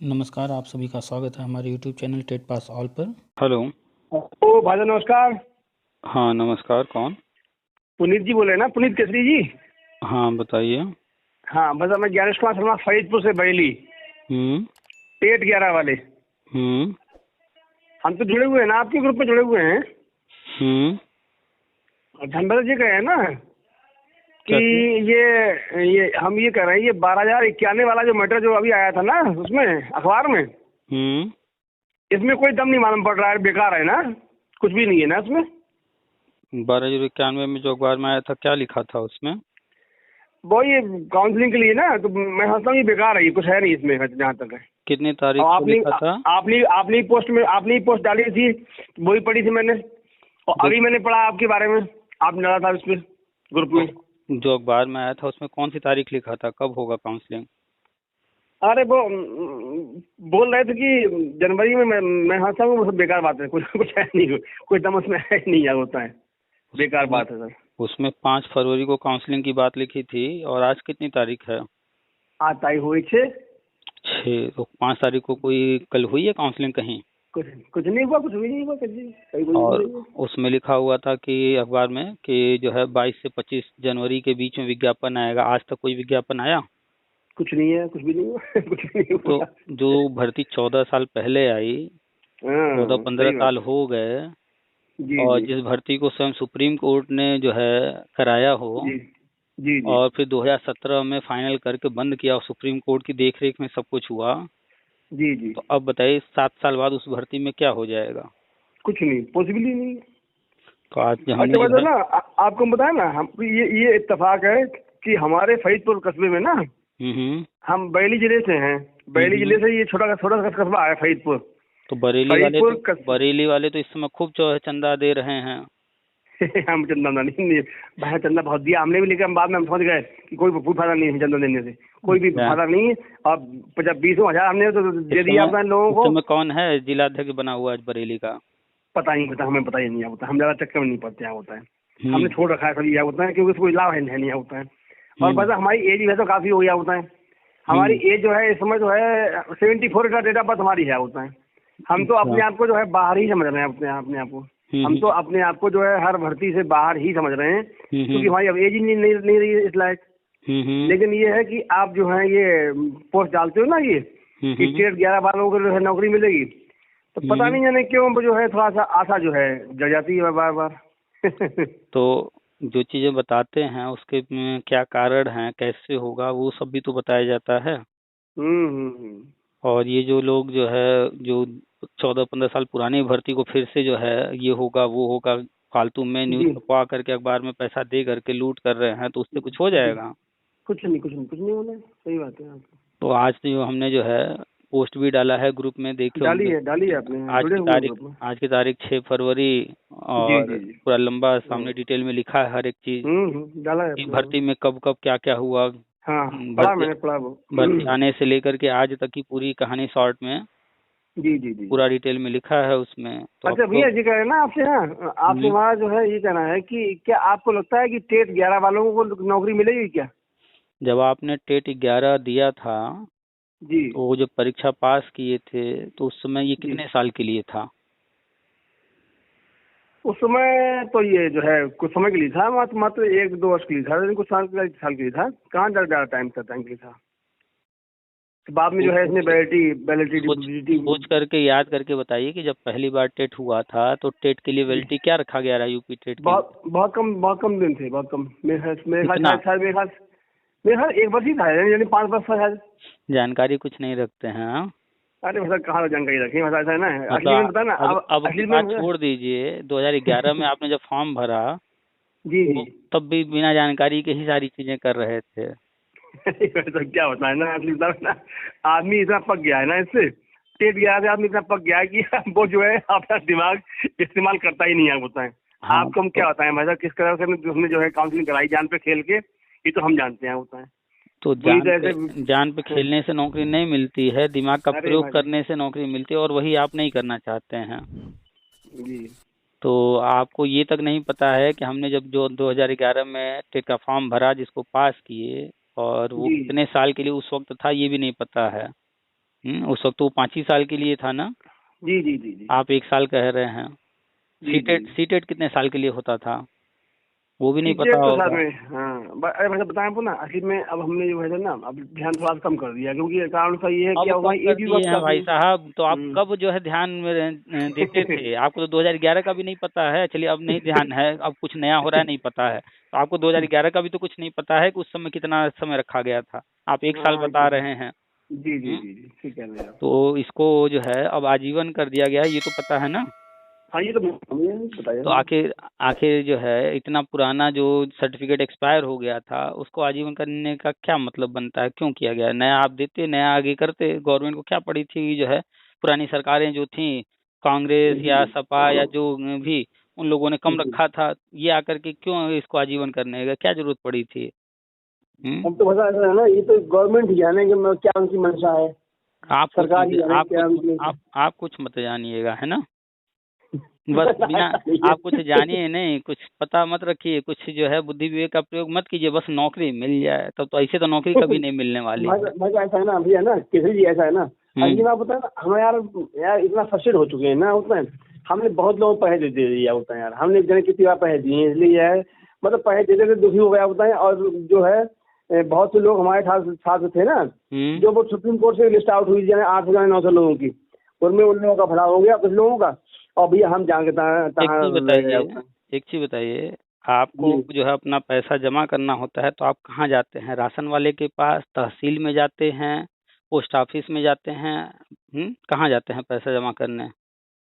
नमस्कार, आप सभी का स्वागत है हमारे YouTube channel TET pass all पर। हेलो। ओ भाई नमस्कार। हाँ नमस्कार, कौन? पुनीत जी बोले ना, पुनीत केसरी जी। हाँ बताइए। हाँ बस मैं ज्ञानेश कुमार शर्मा फरीदपुर से बरेली, हम्म। टेट 11 वाले। हम्म। हम तो जुड़े हुए हैं ना, आपके ग्रुप में जुड़े हुए हैं। हम्म। और धनभर जी कहे ना कि क्या चीज? ये हम ये कह रहे हैं, ये 12,091 वाला जो मैटर जो अभी आया था ना उसमें अखबार में, हम्म। इसमें कोई दम नहीं मालूम पड़ रहा है, बेकार है ना, कुछ भी नहीं है ना उसमें। 1291 में जो अखबार में आया था, क्या लिखा था उसमें? वो ये काउंसलिंग के लिए ना, तो मैं समझता हूँ ये बेकार है, ये कुछ है नहीं इसमें जहाँ तक है। कितनी अब तारीख को आपने लिखा था? आपने आपने पोस्ट में आपने पोस्ट डाली थी, वही पढ़ी थी मैंने। और जो अभी मैंने पढ़ा आपके बारे में, आपने डाला था उसमें ग्रुप में। जो अखबार में आया था उसमें कौन सी तारीख लिखा था, कब होगा काउंसलिंग? अरे वो बोल रहे थे कि जनवरी में। मैं हंसा हूँ, वो सब बेकार बात है, कुछ कुछ है नहीं, कोई दम उसमें है ही नहीं, होता है, बेकार उसमें बात है सर। उसमें 5 फरवरी को काउंसलिंग की बात लिखी थी, और आज कितनी तारीख है? आज ताई हुई छे। 6, तो 5 तारीख को कोई कल हुई है काउंसलिंग कहीं? कुछ कुछ नहीं हुआ, कुछ भी नहीं हुआ, कहीं कोई और नहीं हुआ। उसमें लिखा हुआ था कि अखबार में कि जो है 22 से 25 जनवरी के बीच में विज्ञापन आएगा। आज तक कोई विज्ञापन आया? कुछ नहीं है, कुछ भी नहीं हुआ कुछ भी नहीं तो हुआ। जो भर्ती 14 साल पहले आई, 14-15 सही बात साल है। हो गए, जी और जी जिस भर्ती को स्वयं सुप्रीम कोर्ट ने जो है कराया हो, जी जी जी और फिर 2017 में फाइनल करके बंद किया, और सुप्रीम कोर्ट की देखरेख में सब कुछ हुआ, जी जी। तो अब बताइए 7 साल बाद उस भर्ती में क्या हो जाएगा? कुछ नहीं, पॉसिबल ही नहीं। तो आज अच्छा हमने जो बात है है। ना, आपको बताया ना, हम ये इत्तेफाक है कि हमारे फरीदपुर कस्बे में ना, हम्म। हम बरेली जिले से हैं। बरेली हम्म। जिले से ये छोटा छोटा सा कस्बा है फरीदपुर। तो बरेली वाले फरीदपुर तो बरेली वाले तो इस समय खूब जो है चंदा दे रहे हैं। हम चंदा नहीं, भाई चंदा बहुत दिया हमने भी, लेकिन हम बाद में हम समझ गए कि कोई फायदा नहीं है चंदा देने से, कोई भी क्या फायदा नहीं है। अब जब 20,000 हमने तो इस दे दिया समय अपने लोगों इस को। समय कौन है जिलाध्यक्ष बना हुआ आज बरेली का? पता नहीं होता, हमें पता ही नहीं होता, हम ज्यादा चक्कर में नहीं पड़ते यहाँ होता है। हमने हम्म। छोड़ रखा है सभी, यह होता है क्योंकि उसको लाभ है नहीं होता है। और हम्म। बस हमारी एज भी है तो काफी हो गया होता है। हमारी हम्म। एज जो है इस समय जो है 74 का डेट ऑफ बर्थ हमारी है होता है। हम तो अच्छा। अपने आप को जो है बाहर ही समझ रहे हैं, अपने आप को। हम तो हम्म। अपने आप को जो है हर भर्ती से बाहर ही समझ रहे हैं, क्योंकि हम्म। हमारी अब एज ही नहीं रही है इस लायक। हम्म। लेकिन ये है कि आप जो है ये पोस्ट डालते हो ना, ये कि हम्म। टेट 11 वालों को जो है नौकरी मिलेगी, तो पता हम्म। नहीं जाने क्यों जो है थोड़ा सा आशा जो है जग जाती है बार बार तो जो चीजें बताते हैं उसके क्या कारण हैं, कैसे होगा, वो सब भी तो बताया जाता है। हम्म। और ये जो लोग जो है, जो 14-15 साल पुरानी भर्ती को फिर से जो है ये होगा वो होगा, फालतू में न्यूज जी छपवा करके अखबार में पैसा दे करके लूट कर रहे हैं, तो उससे कुछ हो जी। जाएगा? कुछ नहीं, कुछ नहीं, कुछ नहीं होना है, सही बात है आपकी। तो आज जो हमने जो है पोस्ट भी डाला है ग्रुप में, देखे होंगे। डाली है आपने, आज जुड़े की हुए हैं तारीख ग्रुप में। आज की तारीख 6 फरवरी, जी और जी जी। पूरा लंबा हम्म सामने डिटेल में लिखा है हर एक चीज डाला है कि अपने। भर्ती में कब कब क्या क्या हुआ। हाँ पढ़ा, भर्ती मैंने पढ़ा वो भर्ती आने से लेकर के आज तक की पूरी कहानी शॉर्ट में जी जी जी। पूरा डिटेल में लिखा है उसमें, तो अच्छा आपको। भैया जी कह रहे हैं ना आपसे, हाँ आपसे हम्म, हमारा जो है ये कहना है कि क्या आपको लगता है कि टेट 11 वालों को नौकरी मिलेगी क्या? जब आपने टेट 11 दिया था, जी तो वो जब परीक्षा पास किए थे, तो उस समय ये जी। कितने साल के लिए था? उस समय तो ये जो है कुछ समय के लिए था, मात्र मात्र 1-2 वर्ष के लिए था, लेकिन कुछ साल के लिए था, कहाँ ज्यादा टाइम के लिए था। तो बाद में जो सोच है इसने सोच वैलिडिटी। सोच करके याद करके बताइए कि जब पहली बार टेट हुआ था तो टेट के लिए जी वैलिडिटी क्या रखा गया रहा, यूपी टेट के लिए? बहुत कम दिन थे, बहुत कम। मेरे ख्याल कितना? मेरे ख्याल 1 वर्ष ही था, यानी 5 वर्ष था शायद। जानकारी कुछ नहीं रखते हैं, हाँ? अरे मतलब कहाँ जानकारी रखी, मतलब ऐसा है ना, मतलब असली में बता ना, अब की असली में बात छोड़ दीजिए, 2011 में आपने जब फॉर्म भरा, जी जी तो तब भी बिना जानकारी के ही सारी चीजें कर रहे थे। तो क्या होता है ना, असली बता ना, आदमी इतना पक गया है ना इससे, टेट गया से आदमी इतना पक गया है कि वो जो है अपना दिमाग इस्तेमाल करता ही नहीं है, होता है। हाँ आपको हम क्या तो होता है भाई, किस तरह से हमने जो है काउंसलिंग कराई जान पे खेल के, ये तो हम जानते हैं, होता है तो बुरी तरह से। जान पे खेलने से नौकरी नहीं मिलती है, दिमाग का अरे प्रयोग भाई करने से नौकरी मिलती है, और वही आप नहीं करना चाहते हैं। जी तो आपको ये तक नहीं पता है कि हमने जब जो 2011 में टेट का फॉर्म भरा, जिसको पास किए, और वो जी कितने साल के लिए उस वक्त था, ये भी नहीं पता है। उस वक्त वो 5 ही साल के लिए था ना? जी जी जी जी आप 1 साल कह रहे हैं। जी सीटेट जी। सीटेट कितने साल के लिए होता था? वो भी नहीं पता क्रिकेट तो साथ होगा। में, हाँ अरे वैसे बताएं आपको ना, आखिर में अब हमने जो है ना अब ध्यान थोड़ा सा कम कर दिया, क्योंकि कारण सा ये है कि अब अब कम हमारी कर एज भी दिए बहुत हैं काफी भाई साहब, तो आप हम्म। कब जो है ध्यान में देते थे? आपको तो 2011 का भी नहीं पता है। चलिए अब नहीं ध्यान है, अब कुछ नया हो रहा है नहीं पता है, तो आपको 2011 का भी तो कुछ नहीं पता है कि उस समय कितना समय रखा गया था। आप 1 साल हाँ बता रहे हैं। जी जी हम्म जी जी ठीक कह रहे हैं आप। तो इसको जो है अब आजीवन कर दिया गया है, ये तो पता है ना? हाँ ये तो हमें बताया तो हमने। आखिर आखिर जो है इतना पुराना जो सर्टिफिकेट एक्सपायर हो गया था उसको आजीवन करने का क्या मतलब बनता है? क्यों किया गया? नया आप देते, नया आगे करते। गवर्नमेंट को क्या पड़ी थी जो है पुरानी सरकारें जो थी, कांग्रेस जी या जी सपा या जो भी, उन लोगों ने कम जी। रखा था। ये आकर के क्यों इसको आजीवन करने का क्या जरूरत पड़ी थी? हम्म अब तो पता ऐसा है ना, ये तो गवर्नमेंट ही जाने कि क्या उनकी मंशा है, आप कुछ सरकार मत ही जाने आप क्या कुछ उनकी आप कुछ मत जानिएगा, है ना? बस बिना आप कुछ जानिए नहीं, कुछ पता मत रखिए, कुछ जो है बुद्धि विवेक का प्रयोग मत कीजिए, बस नौकरी मिल जाए। तब तो ऐसे तो नौकरी कभी नहीं मिलने वाली है। मजा ऐसा है ना भैया ना, किसी जी ऐसा है ना, हम्म अभी मैं बताया ना, हम यार इतना फ्रस्ट्रेट हो चुके हैं ना उसमें, हमने बहुत लोगों को पैसे दे दिया होता है यार, हमने एक जने कितनी बार पैसे दिए हैं, इसलिए है मतलब पैसे देते देते दुखी हो गया होता है। और जो है बहुत से लोग हमारे साथ थे ना, हम्म जो वो सुप्रीम कोर्ट से लिस्ट आउट हुई जाए 8,900 लोगों की, उनमें उन लोगों का भला हो गया कुछ लोगों का, और भैया हम जाके एक चीज रह गया बताइए, होता है। एक चीज बताइए, आपको जी जो है अपना पैसा जमा करना होता है तो आप कहाँ जाते हैं? राशन वाले के पास, तहसील में जाते हैं, पोस्ट ऑफिस में जाते हैं? कहाँ जाते हैं पैसा जमा करने?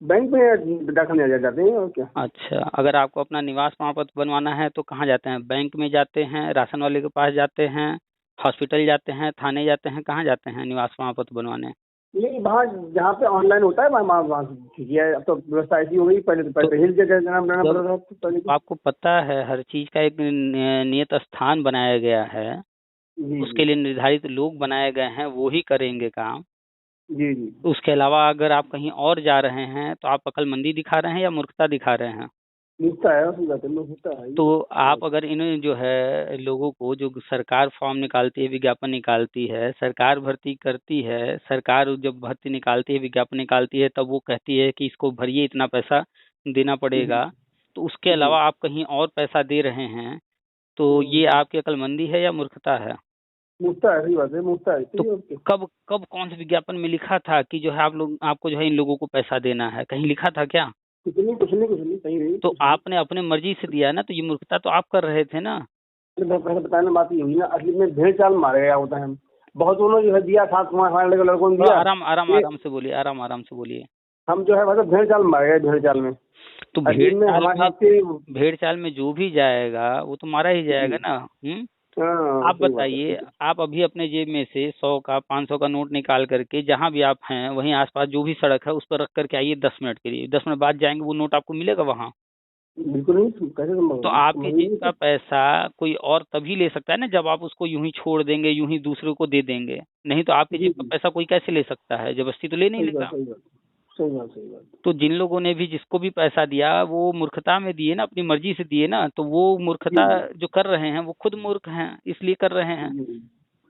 बैंक में दाखिल नहीं जाते हैं और क्या। अच्छा, अगर आपको अपना निवास प्रमाण पत्र बनवाना है तो कहाँ जाते हैं? बैंक में जाते हैं, राशन वाले के पास जाते हैं, हॉस्पिटल जाते हैं, थाने जाते हैं, कहाँ जाते हैं निवास प्रमाण पत्र बनवाने? नहीं वहाँ जहाँ पे ऑनलाइन होता है वहाँ ठीक है, अब तो व्यवस्था ऐसी हो गई, पहले तो पहले हिल जगह नाम लेना जब पड़ता था तो पहले तो आपको पता है हर चीज का एक नियत स्थान बनाया गया है, जी उसके जी लिए निर्धारित लोग बनाए गए हैं, वो ही करेंगे काम। जी जी। उसके अलावा अगर आप कहीं और जा रहे हैं तो आप अक्लमंदी दिखा रहे हैं या मूर्खता दिखा रहे हैं? मिलता है उसमें जाते लोग होता है तो ये आप अगर इन जो है लोगों को, जो सरकार फॉर्म निकालती है, विज्ञापन निकालती है, सरकार भर्ती करती है, सरकार जब भर्ती निकालती है, विज्ञापन निकालती है, तब वो कहती है कि इसको भरिए, इतना पैसा देना जी पड़ेगा, तो उसके जी। अलावा आप कहीं और पैसा दे रहे हैं, तो ये आपकी अक्लमंदी है या मूर्खता है? मुफ्ता है, सही बात है, मुफ्ता है, तो सही है ओके। कब कब कौन से विज्ञापन में लिखा था कि जो है आपको जो है इन लोगों को पैसा देना है? कहीं लिखा था क्या? कुछ नहीं सही नहीं तो कुछ नहीं। आपने अपने मर्जी से दिया ना, तो ये मूर्खता तो आप कर रहे थे ना। पहले बताना बात ये हुई ना, असली में भेड़ चाल मारे गया होता है, बहुत उन्होंने जो है दिया था हमारे लड़कों ने थोड़ा दिया, आराम आराम ये आराम से बोलिए, आराम आराम से बोलिए। हम जो है मतलब भेड़ चाल मारे गए, भेड़ चाल में तो असली में हमारे साथ के। भेड़ चाल में जो भी जाएगा वो तो मारा ही जी जाएगा ना। हाँ आप सही बात है बताइए, आप अभी अपने जेब में से 100 का 500 का नोट निकाल करके जहां भी आप हैं वहीं आसपास जो भी सड़क है उस पर रख करके आइए 10 मिनट के लिए, 10 मिनट बाद जाएंगे वो नोट आपको मिलेगा वहां। बिल्कुल नहीं, कैसे तो आपके जेब का पैसा कोई और तभी ले सकता है ना जब आप उसको यूं ही छोड़ देंगे, यूं ही दूसरों को दे देंगे। नहीं तो आपके जी जेब का जी पैसा कोई कैसे ले सकता है? जबरदस्ती तो ले नहीं सही बात लेगा। सही बात सही बात सही बात। तो जिन लोगों ने भी जिसको भी पैसा दिया वो मूर्खता में दिए ना, अपनी मर्जी से दिए ना, तो वो जी मूर्खता जी जो कर रहे हैं वो खुद मूर्ख हैं, इसलिए कर रहे हैं। जी जी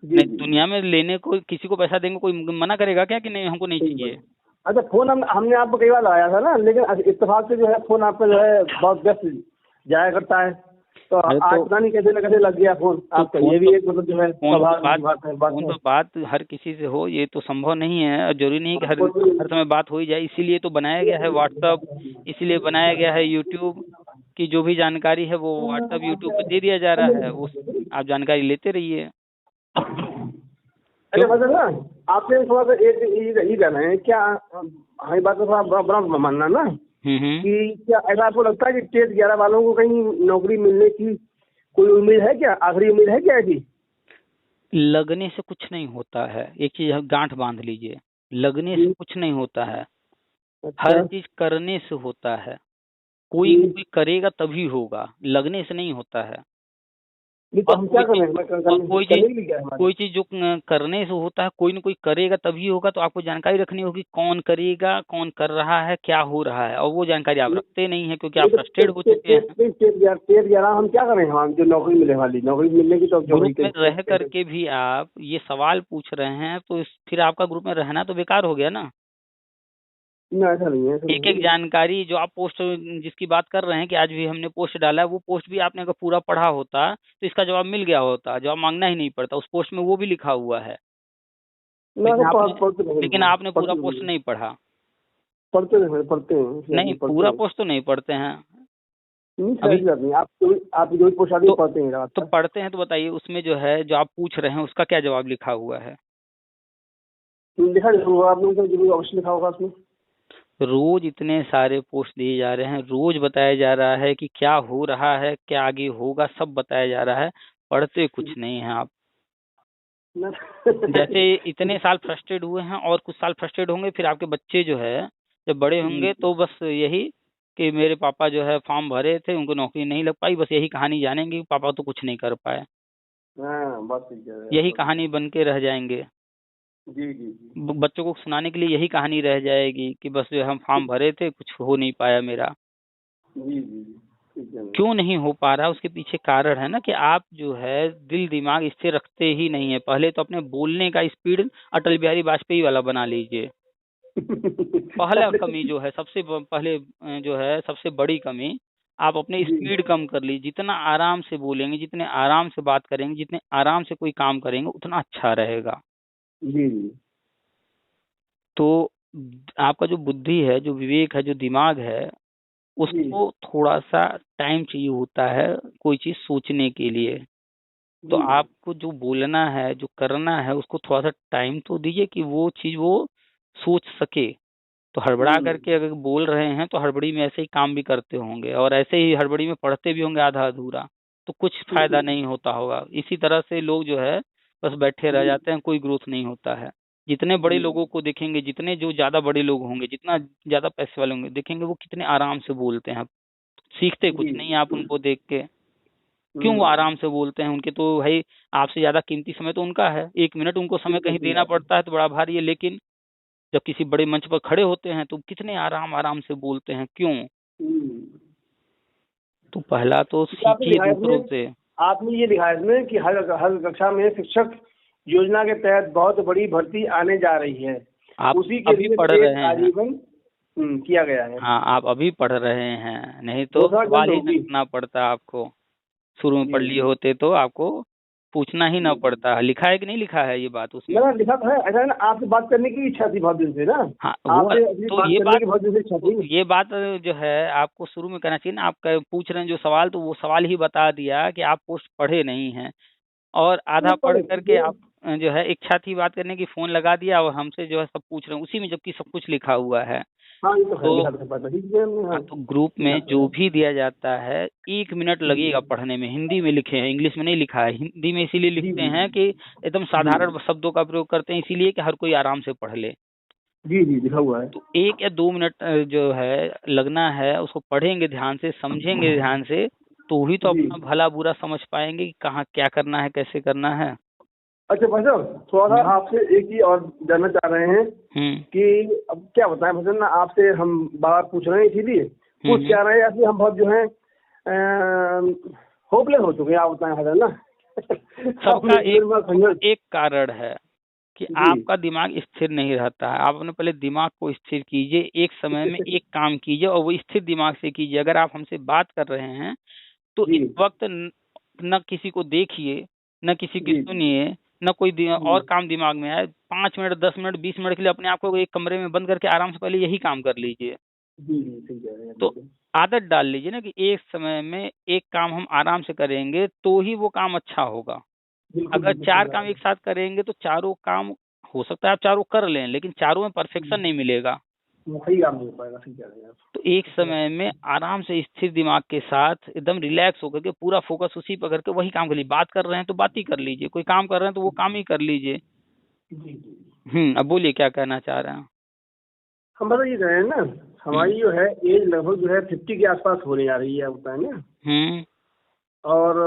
नहीं, जी जी दुनिया में लेने को किसी को पैसा देंगे कोई मना करेगा क्या कि नहीं हमको नहीं सही बात। चाहिए? अच्छा फोन हमने आपको कई बार लगाया था ना, लेकिन इत्तेफाक से जो है फोन आपका जो है बहुत व्यस्त जाया करता है, तो अरे आज तो पता नहीं कैसे न कैसे लग गया फोन आपका, फोन ये तो भी एक मतलब जो है फोन तो स्वाभाविक बात बात है फोन तो बात हर किसी से हो ये तो संभव नहीं है, और जरूरी नहीं कि हर हर समय बात हो ही जाए। इसीलिए तो बनाया गया है व्हाट्सअप, इसीलिए बनाया गया है यूट्यूब, की जो भी जानकारी है वो व्हाट्सअप यूट्यूब पर दे दिया जा रहा है, वो आप जानकारी लेते रहिए। अच्छा क्यों? मतलब ना आपसे थोड़ा सा एक ये कहना है क्या, हमारी बात को थोड़ा बुरा बुरा मानना ना, हम्म। कि क्या ऐसा आपको लगता है कि टेट 11 वालों को कहीं नौकरी मिलने की कोई उम्मीद है क्या, आखिरी उम्मीद है क्या ऐसी। लगने से कुछ नहीं होता है, एक चीज गांठ बांध लीजिए, लगने से जी, कुछ नहीं होता है, हर अच्छा चीज करने से होता है। कोई जी कोई करेगा तभी होगा, लगने से नहीं होता है। नहीं तो और हम क्या कोई करें, चीज हमें और कोई करने चीज के लिए क्या है हमारे। कोई चीज जो करने से होता है, कोई ना कोई करेगा तभी होगा। तो आपको जानकारी रखनी होगी कौन करेगा, कौन कर रहा है, क्या हो रहा है, और वो जानकारी आप रखते नहीं है क्योंकि आप नहीं तो फ्रस्ट्रेट हो चुके हैं। टेट 11 हम क्या करें, हम जो नौकरी मिले वाली नौकरी मिलने की तो ग्रुप वही में रह करके भी आप ये सवाल पूछ रहे हैं तो फिर आपका ग्रुप में रहना तो बेकार हो गया ना। ना, ऐसा नहीं है, ऐसा एक नहीं एक है। जानकारी जो आप पोस्ट जिसकी बात कर रहे हैं कि आज भी हमने पोस्ट डाला है, वो पोस्ट भी आपने अगर पूरा पढ़ा होता तो इसका जवाब मिल गया होता, जवाब मांगना ही नहीं पड़ता। उस पोस्ट में वो भी लिखा हुआ है, ना लेकिन तो आपने पढ़ते नहीं लेकिन हैं, आपने पूरा पोस्ट नहीं पढ़ा। पढ़ते हैं नहीं, इसलिए पढ़ते पूरा हैं। पोस्ट तो नहीं पढ़ते हैं नहीं सर, अभी। ऐसी बात नहीं, आप जो भी पोस्ट आती है तो पढ़ते हैं रात तो का। पढ़ते हैं तो बताइए, उसमें जो है जो आप पूछ रहे हैं उसका क्या जवाब लिखा हुआ है। लिखा जरूर होगा आपने, तो जरूर अवश्य लिखा होगा उसमें। रोज इतने सारे पोस्ट दिए जा रहे हैं, रोज बताया जा रहा है कि क्या हो रहा है, क्या आगे होगा, सब बताया जा रहा है। पढ़ते कुछ नहीं है आप। ना जैसे इतने साल फ्रस्ट्रेट हुए हैं और कुछ साल फ्रस्ट्रेट होंगे, फिर आपके बच्चे जो है जब बड़े होंगे तो बस यही कि मेरे पापा जो है फॉर्म भरे थे, उनको नौकरी नहीं लग पाई, बस यही कहानी जानेंगे कि पापा तो कुछ नहीं कर पाए। हाँ, बात ठीक है यार, यही बात ठीक कहानी बन के रह जाएंगे। है। जी जी जी बच्चों को सुनाने के लिए यही कहानी रह जाएगी कि बस जो है हम फॉर्म भरे थे, कुछ हो नहीं पाया मेरा। जी जी जी, ठीक है। क्यों नहीं हो पा रहा, उसके पीछे कारण है ना कि आप जो है दिल दिमाग स्थिर रखते ही नहीं है। पहले तो अपने बोलने का स्पीड अटल बिहारी वाजपेयी वाला बना लीजिए। पहला कमी जो है पहले जो है सबसे बड़ी कमी, आप अपने जी स्पीड कम कर लीजिए। जितना आराम से बोलेंगे, जितने आराम से बात करेंगे, जितने आराम से कोई काम करेंगे, उतना अच्छा रहेगा। जी जी तो आपका जो बुद्धि है, जो विवेक है, जो दिमाग है, जी उसको थोड़ा सा टाइम चाहिए होता है कोई चीज सोचने के लिए। तो जी आपको जो बोलना है, जो करना है, उसको थोड़ा सा टाइम तो दीजिए कि वो चीज वो सोच सके। तो हड़बड़ा करके अगर बोल रहे हैं तो हड़बड़ी में ऐसे ही काम भी करते होंगे और ऐसे ही हड़बड़ी में पढ़ते भी होंगे आधा अधूरा, तो कुछ फायदा नहीं होता होगा। इसी तरह से लोग जो है बस बैठे रह जी जाते हैं, कोई ग्रोथ नहीं होता है। जितने बड़े जी लोगों को देखेंगे, जितने जो ज्यादा बड़े लोग होंगे, जितना ज्यादा पैसे वाले होंगे, देखेंगे वो कितने आराम से बोलते हैं। सीखते कुछ जी नहीं है आप उनको देख के। क्यों वो आराम से बोलते हैं? उनके तो भाई आपसे ज्यादा कीमती समय तो उनका है। 1 मिनट उनको समय कहीं देना पड़ता है तो बड़ा भारी है, लेकिन जब किसी बड़े मंच पर खड़े होते हैं तो कितने आराम आराम से बोलते हैं। क्यों? तो पहला तो आपने सीखिए लिखा है दूसरों इसमें, से। आपने ये लिखा है इसमें कि हर कक्षा में शिक्षक योजना के तहत बहुत बड़ी भर्ती आने जा रही है, आप उसी के अभी लिए पढ़ एक रहे हैं। आजीवन किया गया है। हाँ, आप अभी पढ़ रहे हैं, नहीं तो घोषणा सवाल जल्द ही न होगी। करना पड़ता आपको। शुरू में जी पढ़ लिए होते तो आपको पूछना ही ना जी पड़ता। लिखा है कि नहीं लिखा है ये बात उसमें? मेरा लिखा तो है, ऐसा है ना, आपसे बात करने की इच्छा थी बहुत दिन से ना, हाँ, वो आपसे अपनी तो बात ये करने बात की बहुत दिन से इच्छा तो थी। ये बात जो है आपको शुरू में कहना चाहिए ना। आप पूछ रहे हैं जो सवाल, तो वो सवाल ही बता दिया कि आप पोस्ट पढ़े नहीं हैं। और आधा पढ़ करके आप जो है इच्छा थी बात करने की, फोन लगा दिया और हमसे जो है सब पूछ रहे हैं उसी में, जबकि सब कुछ लिखा हुआ है। हाँ ये तो है, तो लिखा तो पता ठीक है हमने, हाँ हाँ, तो ग्रुप लिखा में तो जो है। भी दिया जाता है 1 मिनट लगेगा पढ़ने में। हिंदी में लिखे हैं, इंग्लिश में नहीं लिखा है। हिंदी में इसीलिए जी लिखते जी हैं कि एकदम जी साधारण शब्दों का प्रयोग करते हैं, इसीलिए कि हर कोई आराम से पढ़ ले। जी जी लिखा हुआ है। तो 1 या 2 मिनट जो है लगना है, उसको पढ़ेंगे ध्यान से, समझेंगे ध्यान से, तो ही तो जी अपना भला बुरा समझ पाएंगे कि कहाँ क्या करना है, कैसे करना है। अच्छा भाई साहब, थोड़ा सा आपसे एक चीज और जानना चाह रहे हैं हम्म कि अब क्या बताएं भजन ना, आपसे हम बात पूछ रहे हैं इसीलिए पूछ हम्म क्या रहे हैं, ऐसे हम बहुत जो है होपलेस हो चुके हैं, आप बताएं भजन ना। सबका एक कारण है कि जी आपका दिमाग स्थिर नहीं रहता है। आप अपने पहले दिमाग को स्थिर कीजिए, एक समय में एक काम कीजिए और वो स्थिर दिमाग से कीजिए। अगर आप हमसे बात कर रहे हैं तो जी इस वक्त न किसी को देखिए, न किसी की जी सुनिए, न कोई जी और काम दिमाग में आए। 5 मिनट, 10 मिनट, 20 मिनट के लिए अपने आप को एक कमरे में बंद करके आराम से पहले यही काम कर लीजिए। जी जी ठीक है तो बिल्कुल। आदत डाल लीजिए ना कि एक समय में एक काम हम आराम से करेंगे तो ही वो काम अच्छा होगा। बिल्कुल अगर बिल्कुल सही 4 बात काम है। एक साथ करेंगे तो चारों काम हो सकता है आप चारों कर लें, लेकिन चारों में परफेक्शन नहीं मिलेगा। सही काम नहीं हो पाएगा, सही कह रहे हैं आप। तो एक समय में आराम से स्थिर दिमाग के साथ एकदम रिलैक्स होकर के पूरा फोकस उसी पर करके वही काम कर लीजिए। बात कर रहे हैं तो बात ही कर लीजिए, कोई काम कर रहे हैं तो वो काम ही कर लीजिए। जी जी अब बोलिए क्या कहना चाह रहे हैं? हम बता ये कह रहे हैं ना, हम्म हमारी जो है एज लगभग जो है 50 के आसपास होने जा रही है, आप बताएं ना। हम्म और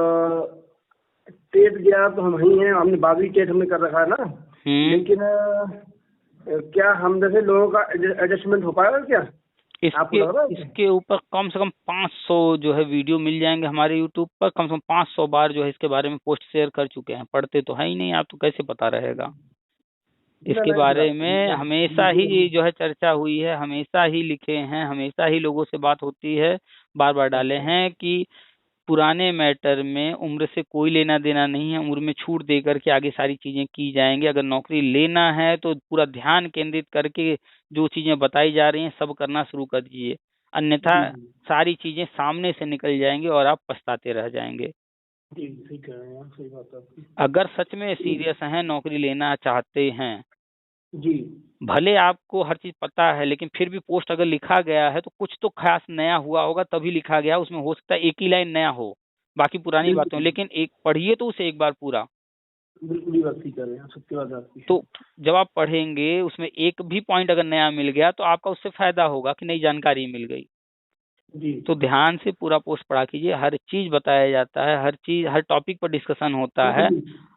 टेट गया तो हम ही हैं, हमने 12वीं टेट हमने कर रखा है ना। लेकिन क्या हम जैसे लोगों का एडजस्टमेंट हो पाएगा क्या? आपको लग रहा है? इसके ऊपर कम से कम 500 जो है वीडियो मिल जाएंगे हमारे यूट्यूब पर। कम से कम 500 बार जो है इसके बारे में पोस्ट शेयर कर चुके हैं। पढ़ते तो है ही नहीं आप, तो कैसे पता रहेगा? इसके बारे में हमेशा ही जो है चर्चा हुई है, हमेशा ही लिखे हैं, हमेशा ही लोगों से बात होती है, बार बार डाले हैं कि पुराने मैटर में उम्र से कोई लेना देना नहीं है। उम्र में छूट दे करके आगे सारी चीजें की जाएंगी। अगर नौकरी लेना है तो पूरा ध्यान केंद्रित करके जो चीजें बताई जा रही हैं सब करना शुरू कर दीजिए, अन्यथा सारी चीजें सामने से निकल जाएंगी और आप पछताते रह जाएंगे। जी सही कह रहे हैं, सही बात है। अगर सच में सीरियस हैं, नौकरी लेना चाहते हैं जी, भले आपको हर चीज पता है, लेकिन फिर भी पोस्ट अगर लिखा गया है तो कुछ तो खास नया हुआ होगा तभी लिखा गया। उसमें हो सकता है एक ही लाइन नया हो, बाकी पुरानी बातें हो, लेकिन एक पढ़िए तो उसे एक बार पूरा। बिल्कुल ही बात सही कर रहे हैं, सत्य बात आपकी। तो जब आप पढ़ेंगे उसमें एक भी पॉइंट अगर नया मिल गया तो आपका उससे फायदा होगा कि नई जानकारी मिल गई। जी। तो ध्यान से पूरा पोस्ट पढ़ा कीजिए, हर चीज बताया जाता है, हर चीज हर टॉपिक पर डिस्कशन होता है।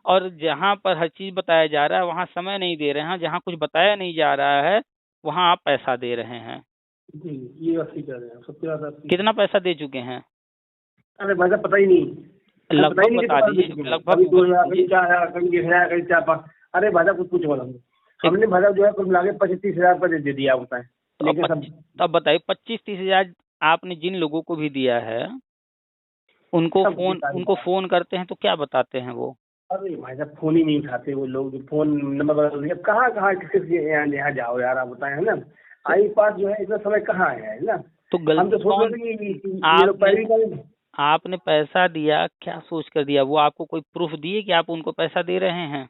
और जहाँ पर हर चीज बताया जा रहा है वहाँ समय नहीं दे रहे हैं, जहाँ कुछ बताया नहीं जा रहा है वहाँ आप पैसा दे रहे हैं। जी, ये बात सही कह रहे हैं, सत्य बात आपकी। कितना पैसा दे चुके हैं? अरे भाई साहब पता ही नहीं, लगभग बता दीजिए, लगभग 2000, कभी 4000, कभी 1000, कभी 4-5। अरे भाई साहब कुछ पूछो मत हमने भाई साहब जो है कुल मिला के 25-30 हजार रुपये दे दिया होता है। लेकिन तब बताइए 25-30 हजार आपने जिन लोगों को भी दिया है उनको फोन करते हैं तो क्या बताते हैं वो? अरे भाई साहब फोन ही नहीं उठाते वो लोग, फोन नंबर बदल दिया। कहाँ कहाँ किसके यहाँ जाओ यार, आप बताएं, है ना। आई पास जो है इतना समय कहाँ है ना। तो हम तो सोच रहे थे कि आपने पैसा दिया, क्या सोच कर दिया? वो आपको कोई प्रूफ दिए कि आप उनको पैसा दे रहे हैं?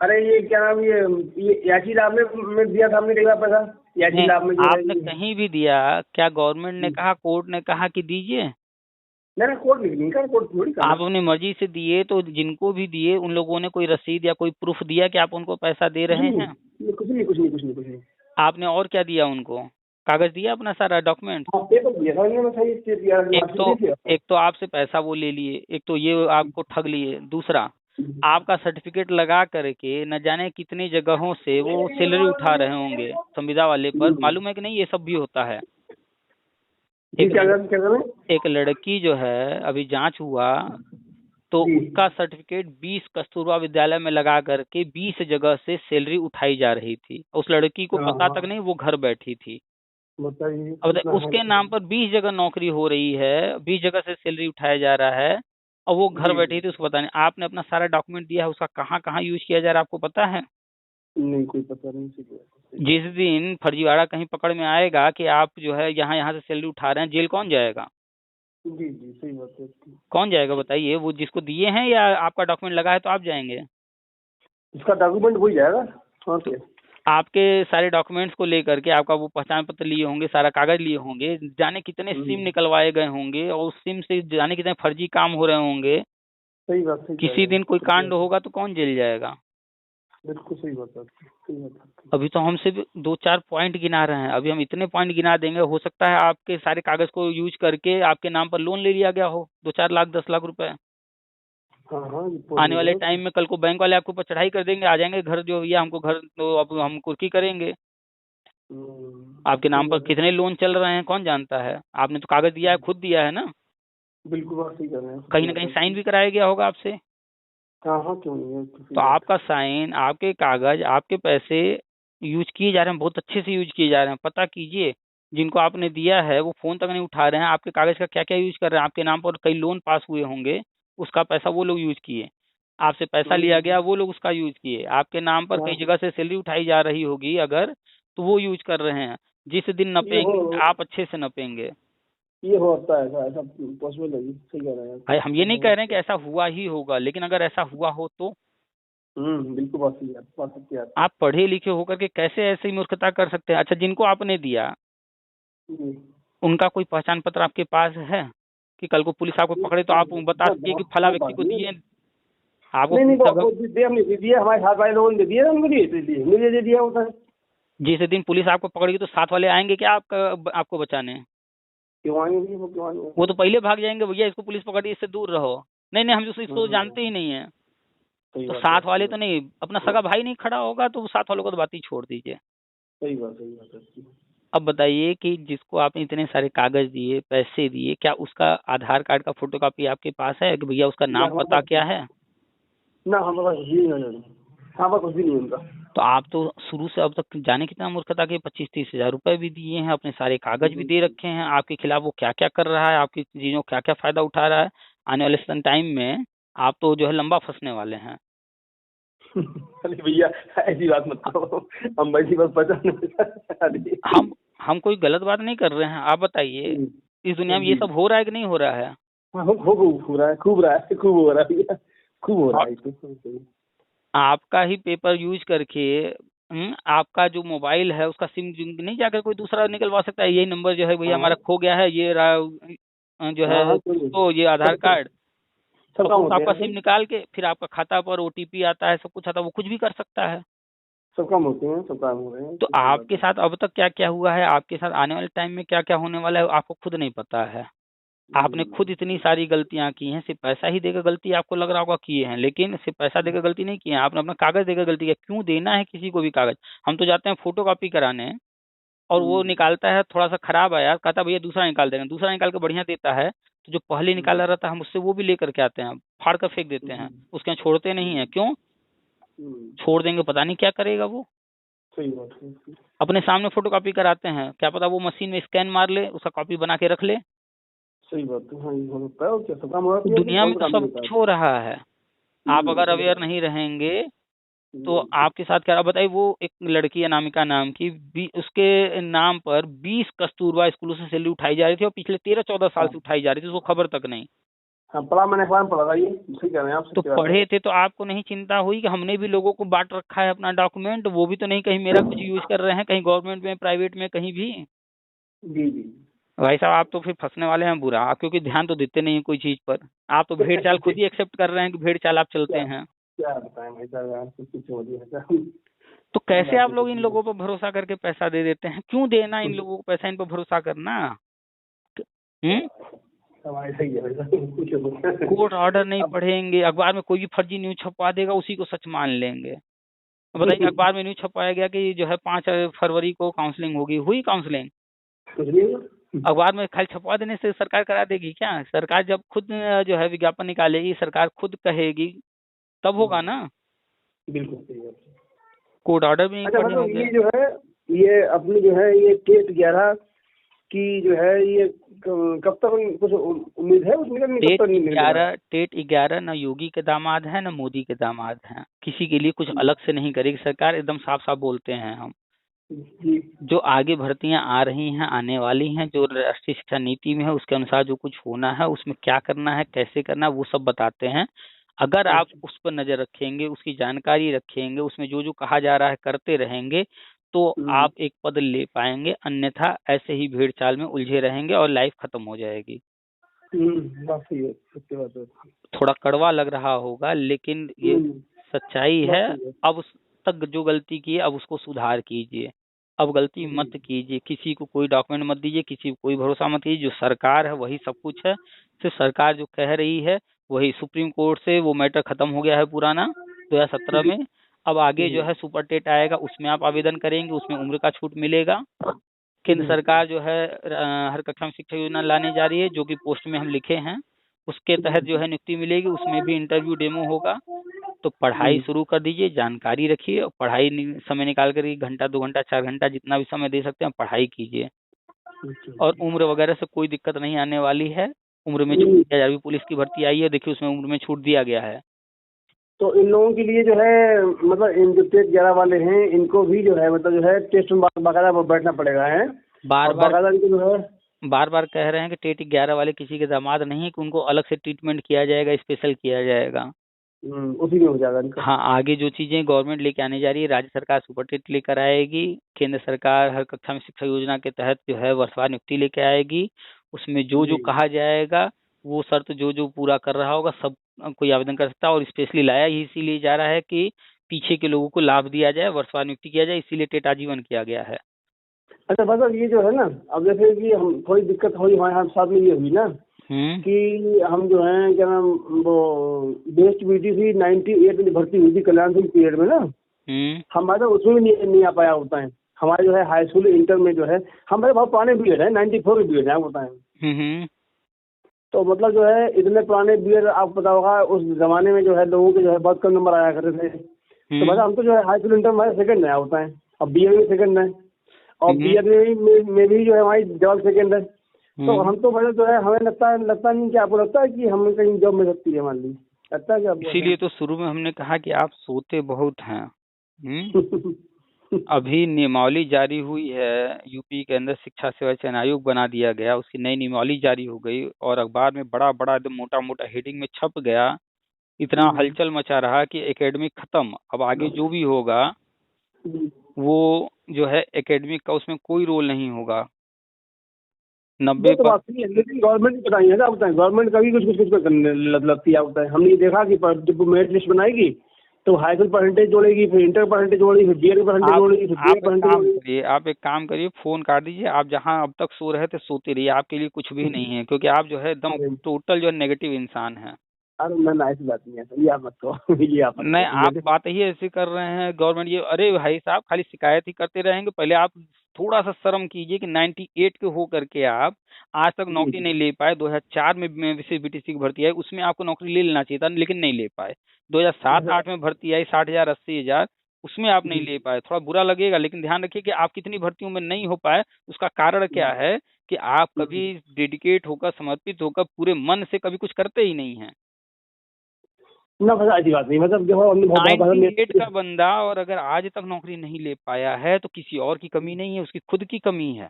अरे ये क्या नाम, ये याची लाभ में दिया था हमने कई बार पैसा। याची लाभ में आपने कहीं भी दिया, क्या गवर्नमेंट ने कहा, कोर्ट ने कहा कि दीजिए? नहीं, कोर्ट नहीं कहा, कोर्ट थोड़ी कहा। आप अपनी मर्जी से दिए, तो जिनको भी दिए उन लोगों ने कोई रसीद या कोई प्रूफ दिया कि आप उनको पैसा दे रहे हैं? कुछ नहीं। आपने और क्या दिया उनको? कागज दिया अपना सारा डॉक्यूमेंट? एक तो आपसे पैसा वो ले लिए, एक तो ये आपको ठग लिए, दूसरा आपका सर्टिफिकेट लगा करके न जाने कितनी जगहों से वो सैलरी उठा रहे होंगे संविदा वाले पर। मालूम है कि नहीं? ये सब भी होता है। एक लड़की जो है अभी जांच हुआ तो उसका सर्टिफिकेट 20 कस्तूरबा विद्यालय में लगा करके 20 जगह से सैलरी उठाई जा रही थी। उस लड़की को पता तक नहीं, वो घर बैठी थी। अब उसके नाम पर 20 जगह नौकरी हो रही है, 20 जगह से सैलरी उठाया जा रहा है और वो घर बैठी थी, उसको पता नहीं। आपने अपना सारा डॉक्यूमेंट दिया है, उसका कहाँ कहाँ यूज किया जा रहा है आपको पता है? नहीं, कोई पता नहीं। जिस दिन फर्जीवाड़ा कहीं पकड़ में आएगा कि आप जो है यहाँ से सैलरी उठा रहे हैं, जेल कौन जाएगा? जी सही बात है। कौन जाएगा बताइए? वो जिसको दिए हैं या आपका डॉक्यूमेंट लगा है तो आप जाएंगे? इसका डॉक्यूमेंट वही जाएगा। तो आपके सारे डॉक्यूमेंट्स को लेकर के, आपका वो पहचान पत्र लिए होंगे, सारा कागज लिए होंगे, जाने कितने सिम निकलवाए गए होंगे और उस सिम से जाने कितने फर्जी काम हो रहे होंगे। सही बात है। किसी दिन कोई कांड होगा तो कौन जेल जाएगा? बिल्कुल सही बात है। अभी तो हमसे 2-4 पॉइंट गिना रहे हैं, अभी हम इतने पॉइंट गिना देंगे, हो सकता है आपके सारे कागज को यूज करके आपके नाम पर लोन ले लिया गया हो 2-4 लाख 10 लाख रुपए। आने वाले टाइम में कल को बैंक वाले आपके ऊपर चढ़ाई कर देंगे, आ जाएंगे घर, जो भैया हमको घर तो अब हम कुर्की करेंगे। आपके नाम पर कितने लोन चल रहे हैं कौन जानता है? आपने तो कागज दिया है, खुद दिया है ना। बिल्कुल बात सही कर रहे हैं। कहीं ना कहीं साइन भी कराया गया होगा आपसे। हाँ, क्यों नहीं। तो आपका साइन, आपके कागज, आपके पैसे यूज किए जा रहे हैं, बहुत अच्छे से यूज किए जा रहे हैं। पता कीजिए, जिनको आपने दिया है वो फोन तक नहीं उठा रहे हैं। आपके कागज का क्या क्या यूज कर रहे हैं? आपके नाम पर कई लोन पास हुए होंगे, उसका पैसा वो लोग यूज किए। आपसे पैसा लिया गया, वो लोग उसका यूज किए। आपके नाम पर कई जगह से सैलरी उठाई जा रही होगी अगर, तो वो यूज कर रहे हैं। जिस दिन नपेंगे आप अच्छे से नपेंगे। ये होता है, ऐसा पॉसिबल है। सही कह रहे हैं भाई, हम ये नहीं कह रहे हैं कि ऐसा हुआ ही होगा, लेकिन अगर ऐसा हुआ हो तो बिल्कुल बात सही है। आप पढ़े लिखे होकर के कैसे ऐसी मूर्खता कर सकते हैं? अच्छा, जिनको आपने दिया उनका कोई पहचान पत्र आपके पास है कि कल को पुलिस आपको पकड़े तो आप बता सकिए कि फला व्यक्ति को दिए? आपको हमने दिया, हमारे साथ वाले लोगों ने दिया, मुझे दे दिया होता है। जिस दिन पुलिस आपको पकड़ेगी तो साथ वाले आएंगे क्या आपको बचाने? क्यों आएंगे? वो तो पहले भाग जाएंगे, भैया इसको पुलिस पकड़ी, इससे दूर रहो। नहीं नहीं, हम जो इसको जानते ही नहीं है। सही तो बात साथ है, वाले तो नहीं, अपना सगा भाई नहीं खड़ा होगा तो साथ वालों को तो बात ही छोड़ दीजिए। सही बात है। अब बताइए कि जिसको आपने इतने सारे कागज दिए, पैसे दिए, क्या उसका आधार कार्ड का फोटोकॉपी आपके पास है कि भैया उसका ना नाम हमारे पता पास, क्या है? ना हमारे पास कुछ भी नहीं है, हमारे पास कुछ भी नहीं है उनका। तो आप तो शुरू से अब तक जाने कितना मूर्खता के 25-30 हजार रुपए भी दिए हैं, अपने सारे कागज भी दे रखे हैं, आपके खिलाफ वो क्या क्या कर रहा है, आपकी चीजों का क्या क्या फायदा उठा रहा है। आने वाले टाइम में आप तो जो है लंबा फंसने वाले हैं। अरे भैया ऐसी बात मत करो, हम वैसी बस पहचान। हम कोई गलत बात नहीं कर रहे हैं, आप बताइए इस दुनिया में ये जी, सब हो रहा है कि नहीं हो रहा है? हाँ खूब हो रहा है, खूब रहा है, खूब हो रहा है भैया, खूब हो रहा है तो। आपका ही पेपर यूज करके आपका जो मोबाइल है उसका सिम नहीं जाकर कोई दूसरा निकलवा सकता है। यही नंबर जो है भैया हमारा खो गया है, ये जो हाँ है हाँ, तो ये आधार कार्ड, सब अब काम वो होते आपका हैं सिम सर, निकाल के फिर आपका खाता पर ओटीपी आता है, सब कुछ आता है, वो कुछ भी कर सकता है। सब काम होते हैं, सब काम हो रहे हैं, तो सही बात आपके है। साथ अब तक क्या क्या हुआ है, आपके साथ आने वाले टाइम में क्या क्या होने वाला है, आपको खुद नहीं पता है। आपने खुद इतनी सारी गलतियां की हैं, सिर्फ पैसा ही देकर गलती आपको लग रहा होगा किए हैं, लेकिन सिर्फ पैसा देकर गलती नहीं की है आपने, अपना कागज देकर गलती की। क्यों देना है किसी को भी कागज? हम तो जाते हैं फोटो कॉपी कराने और वो निकालता है थोड़ा सा खराब आया, कहता भैया दूसरा निकाल देंगे, दूसरा निकाल के बढ़िया देता है, तो जो पहले निकाला रहता है हम उससे वो भी लेकर के आते हैं, फाड़ कर फेंक देते हैं, उसके यहाँ छोड़ते नहीं है। क्यों छोड़ देंगे? पता नहीं क्या करेगा वो। सही बात है, अपने सामने फोटो कॉपी कराते हैं, क्या पता वो मशीन में स्कैन मार ले, उसका कॉपी बना के रख ले। सही बात है। हाँ, ये हो सकता है, और क्या सब काम हो रहा है, दुनिया कौन में सा तो काम नहीं सब होता कुछ है। हो रहा है। आप अगर अवेयर नहीं रहेंगे तो आपके साथ क्या। बताइए, वो एक लड़की अनामिका नाम की उसके नाम पर 20 कस्तूरबा स्कूलों से सैलरी उठाई जा रही थी और पिछले 13-14 साल हाँ से उठाई जा रही थी, उसको खबर तक नहीं। हाँ, पढ़ा, मैंने अखबार में पढ़ा था, ये सही कह रहे हैं आप, तो सच्ची बात है। पढ़े थे तो आपको नहीं चिंता हुई कि हमने भी लोगों को बांट रखा है अपना डॉक्यूमेंट, वो भी तो नहीं कहीं मेरा कुछ यूज कर रहे हैं, कहीं गवर्नमेंट में, प्राइवेट में, कहीं भी। जी जी। भाई साहब आप तो फिर फंसने वाले हैं बुरा, आप क्योंकि ध्यान तो देते नहीं है कोई चीज पर। आप तो भेड़ चाल खुद ही एक्सेप्ट कर रहे हैं कि भेड़ चाल आप चलते क्या हैं। क्या बताएं भाई साहब, यार कुछ हो दिया है। तो कैसे आप लोग इन लोगों पर भरोसा करके पैसा दे देते हैं? क्यों देना इन लोगों को पैसा, इन पर भरोसा करना? हम्म हमारे सही है भाई साहब, कुछ हो गया। कोर्ट ऑर्डर नहीं पढ़ेंगे, अखबार में कोई भी फर्जी न्यूज छपवा देगा, उसी को सच मान लेंगे। अब बताइए, अखबार में न्यूज छपवाया गया कि जो है 5 फरवरी को काउंसलिंग होगी, हुई काउंसलिंग? कुछ नहीं हुआ। अखबार में खाली छपवा देने से सरकार करा देगी क्या? सरकार जब खुद जो है विज्ञापन निकालेगी, सरकार खुद कहेगी, तब होगा ना। बिल्कुल सही है। कोर्ट ऑर्डर भी नहीं अच्छा पढ़े मतलब होंगे। ये जो है, ये अपनी जो है ये टेट 11 की जो है ये कब तक कुछ उम्मीद है उसमें, नहीं कब तक नहीं मिलेगा? टेट 11 न योगी के दामाद है न मोदी के दामाद हैं, किसी के लिए कुछ अलग से नहीं करेगी सरकार, एकदम साफ साफ बोलते हैं हम। जी जो आगे भर्तियां आ रही हैं, आने वाली हैं, जो राष्ट्रीय शिक्षा नीति में है उसके अनुसार जो कुछ होना है, उसमें क्या करना है, कैसे करना है, वो सब बताते हैं। अगर आप उस पर नजर रखेंगे, उसकी जानकारी रखेंगे, उसमें जो जो कहा जा रहा है करते रहेंगे, तो आप एक पद ले पाएंगे, अन्यथा ऐसे ही भीड़ चाल में उलझे रहेंगे और लाइफ खत्म हो जाएगी। बात सही है, सच्ची बात है। थोड़ा कड़वा लग रहा होगा लेकिन ये सच्चाई है। बात सही है। अब उस तक जो गलती की है अब उसको सुधार कीजिए, अब गलती मत कीजिए, किसी को कोई डॉक्यूमेंट मत दीजिए, किसी को कोई भरोसा मत कीजिए। जो सरकार है वही सब कुछ है, सिर्फ सरकार जो कह रही है वही। सुप्रीम कोर्ट से वो मैटर खत्म हो गया है पुराना 2017 में। अब आगे जो है सुपर टेट आएगा, उसमें आप आवेदन करेंगे, उसमें उम्र का छूट मिलेगा। केंद्र सरकार जो है हर कक्षा में शिक्षा योजना लाने जा रही है, जो कि पोस्ट में हम लिखे हैं, उसके तहत जो है नियुक्ति मिलेगी, उसमें भी इंटरव्यू डेमो होगा। तो पढ़ाई शुरू कर दीजिए, जानकारी रखिए और समय निकाल कर 1 घंटा 2 घंटा 4 घंटा जितना भी समय दे सकते हैं पढ़ाई कीजिए। और उम्र वगैरह से कोई दिक्कत नहीं आने वाली है। उम्र में छूट दिया जा रही है, पुलिस की भर्ती आई है, देखिए उसमें उम्र में छूट दिया गया है। तो इन लोगों के लिए जो है मतलब इन जो टेट 11 वाले हैं इनको भी जो है मतलब जो है टेस्ट में बाकायदा बैठना पड़ेगा है, बार बाकायदा इनको जो है बार कह रहे हैं कि टेट 11 वाले किसी के दामाद नहीं है, कि उनको अलग से ट्रीटमेंट किया जाएगा, स्पेशल किया जाएगा। उसी में हो जाएगा इनका। हाँ, आगे जो चीजें गवर्नमेंट लेके आने जा रही है, राज्य सरकार सुपर टेट लेकर आएगी, केंद्र सरकार हर कक्षा में शिक्षा योजना के तहत जो है वर्षवार नियुक्ति लेके आएगी। उसमें जो जो कहा जाएगा वो शर्त जो जो पूरा कर रहा होगा सब कोई आवेदन कर सकता है। और स्पेशली लाया ही इसीलिए जा रहा है कि पीछे के लोगों को लाभ दिया जाए, वर्षवार नियुक्ति किया जाए, इसीलिए टेट आजीवन किया गया है। अच्छा मतलब ये जो है ना, अब जैसे कि हम थोड़ी दिक्कत हुई हमारे साथ में ये हुई ना कि हम जो है क्या नाम वो बेस्ट बीटीसी 98 में भर्ती हुई थी कल्याण सिंह पीरियड में ना, हमारा उसमें भी नहीं आ पाया होता है। हमारे जो है हाई स्कूल इंटर में जो है हमारे बहुत पुराने बीएड है, 94 के बीएड है होता है। तो मतलब जो है इतने पुराने बीएड आपको पता होगा उस जमाने में जो है लोगों के जो है बहुत कम नंबर आया करते थे। तो मतलब हम तो जो है हाई स्कूल इंटर में सेकंड आया होता है, और बीएड में सेकंड है, और बीएड में भी जो है हमारी डबल सेकंड है। तो हम तो मतलब जो है हमें लगता नहीं कि आपको लगता है कि हमें कहीं जॉब मिल सकती है मान ली, लगता है कि आपको? इसीलिए तो शुरू में हमने कहा कि आप सोते बहुत हैं। अभी नियमावली जारी हुई है, यूपी के अंदर शिक्षा सेवा चयन आयोग बना दिया गया, उसकी नई नियमावली जारी हो गई और अखबार में बड़ा बड़ा एकदम मोटा मोटा हेडिंग में छप गया। इतना हलचल मचा रहा कि एकेडमिक खत्म, अब आगे जो भी होगा वो जो है एकेडमिक का उसमें कोई रोल नहीं होगा। 90 तो बात नहीं है, लेकिन गवर्नमेंट को बताइए ना, बताएं गवर्नमेंट का भी कुछ करने लगती है होता है। हमने देखा कि जब मेरिट लिस्ट बनाएगी तो हाई स्कूल परसेंटेज जोड़ेगी, फिर इंटर परसेंटेज जोड़ेगी, फिर बीएड परसेंटेज जोड़ेगी, फिर बीएड परसेंटेज जोड़ेगी। आप एक काम करिए, फोन काट दीजिए, आप जहाँ अब तक सो रहे थे सोते रहिए, आपके लिए कुछ भी नहीं है, क्योंकि आप जो है एकदम टोटल जो है नेगेटिव इंसान है। अरे ना ऐसी बात नहीं है, ये आप मत कहो। ये आप नहीं, आप बात ही ऐसी कर रहे हैं गवर्नमेंट ये, अरे भाई साहब खाली शिकायत ही करते रहेंगे। पहले आप थोड़ा सा शर्म कीजिए कि 98 के हो करके आप आज तक नौकरी नहीं ले पाए। 2004 में विशेष बीटीसी की भर्ती आई, उसमें आपको नौकरी ले लेना चाहिए था, लेकिन नहीं ले पाए। 2007-8 में भर्ती आई 60,000 80,000, उसमें आप नहीं ले पाए। थोड़ा बुरा लगेगा, लेकिन ध्यान रखिए कि आप कितनी भर्तियों में नहीं हो पाए, उसका कारण क्या है कि आप कभी डेडिकेट होकर समर्पित होकर पूरे मन से कभी कुछ करते ही नहीं है ना। बस ऐसी बात नहीं, मतलब जो 98 का बंदा और अगर आज तक नौकरी नहीं ले पाया है तो किसी और की कमी नहीं है, उसकी खुद की कमी है।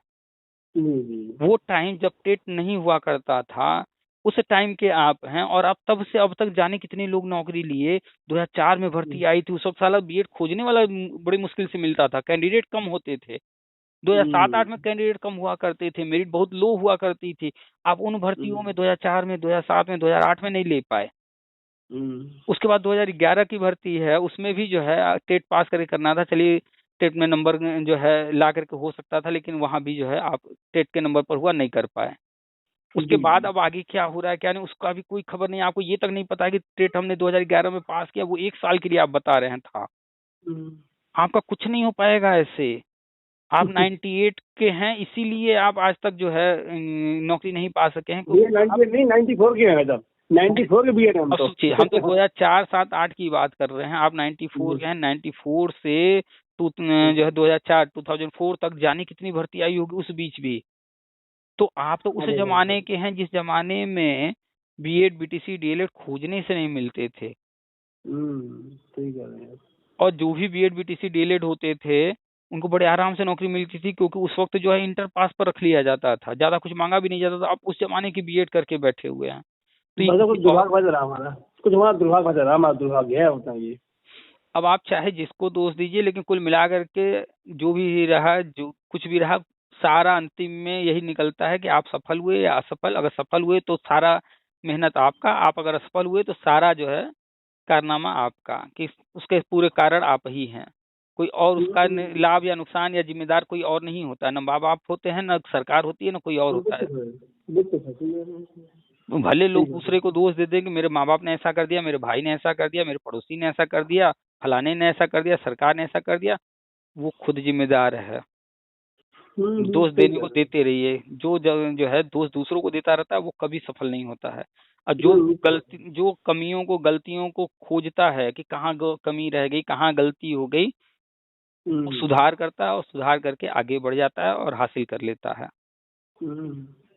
वो टाइम जब टेट नहीं हुआ करता था उस टाइम के आप हैं, और अब तब से अब तक जाने कितने लोग नौकरी लिए। 2004 में भर्ती आई थी, उस वक्त साला बीएड खोजने वाला बड़ी मुश्किल से मिलता था, कैंडिडेट कम होते थे। 2007-8 में कैंडिडेट कम हुआ करते थे, मेरिट बहुत लो हुआ करती थी। आप उन भर्तियों में 2004 में, 2007 में, 2008 में नहीं ले पाए। उसके बाद 2011 की भर्ती है, उसमें भी जो है टेट पास करके करना था। चलिए टेट में नंबर जो है ला करके हो सकता था, लेकिन वहां भी जो है आप टेट के नंबर पर हुआ नहीं कर पाए। उसके बाद अब आगे क्या हो रहा है क्या नहीं उसका भी कोई खबर नहीं। आपको ये तक नहीं पता है कि टेट हमने 2011 में पास किया, वो 1 साल के लिए आप बता रहे हैं था। आपका कुछ नहीं हो पाएगा ऐसे। आप 98 के हैं, इसीलिए आप आज तक जो है नौकरी नहीं पा सके हैं। 94 के हैं, 94 के बीएड हम तो। हम तो 2004, 7, 8 की बात कर रहे हैं, आप 94 के हैं। 94 से जो है 2004 तक जाने कितनी भर्ती आई होगी उस बीच भी। तो आप तो उस जमाने के हैं जिस जमाने में बीएड बीटीसी डीएलएड खोजने से नहीं मिलते थे। ठीक है। और जो भी बीएड बीटीसी डीएलएड होते थे उनको बड़े आराम से नौकरी मिलती थी, क्योंकि उस वक्त जो है इंटर पास पर रख लिया जाता था, ज्यादा कुछ मांगा भी नहीं जाता था। आप उस जमाने की बीएड करके बैठे हुए हैं तो कुछ दुर्भाग्य रहा हमारा, कुछ हमारा दुर्भाग्य रहा, हमारा दुर्भाग्य है होता ये। अब आप चाहे जिसको दोष दीजिए, लेकिन कुल मिलाकर के जो भी रहा, जो कुछ भी रहा, सारा अंतिम में यही निकलता है कि आप सफल हुए या असफल। अगर सफल हुए तो सारा मेहनत आपका, आप अगर असफल हुए तो सारा जो है कारनामा आपका, कि उसके पूरे कारण आप ही हैं। कोई और उसका लाभ या नुकसान या जिम्मेदार कोई और नहीं होता, न माँ बाप होते हैं, न सरकार होती है, न कोई और होता है। भले लोग दूसरे को दोष दे दें कि मेरे माँ बाप ने ऐसा कर दिया, मेरे भाई ने ऐसा कर दिया, मेरे पड़ोसी ने ऐसा कर दिया, फलाने ने ऐसा कर दिया, सरकार ने ऐसा कर दिया, वो खुद जिम्मेदार है। दोष देने को देते रहिए। जो है दोष दूसरों को देता रहता है वो कभी सफल नहीं होता है। और जो कमियों को, गलतियों को खोजता है कि कहाँ कमी रह गई, कहाँ गलती हो गई, वो सुधार करता है और सुधार करके आगे बढ़ जाता है और हासिल कर लेता है।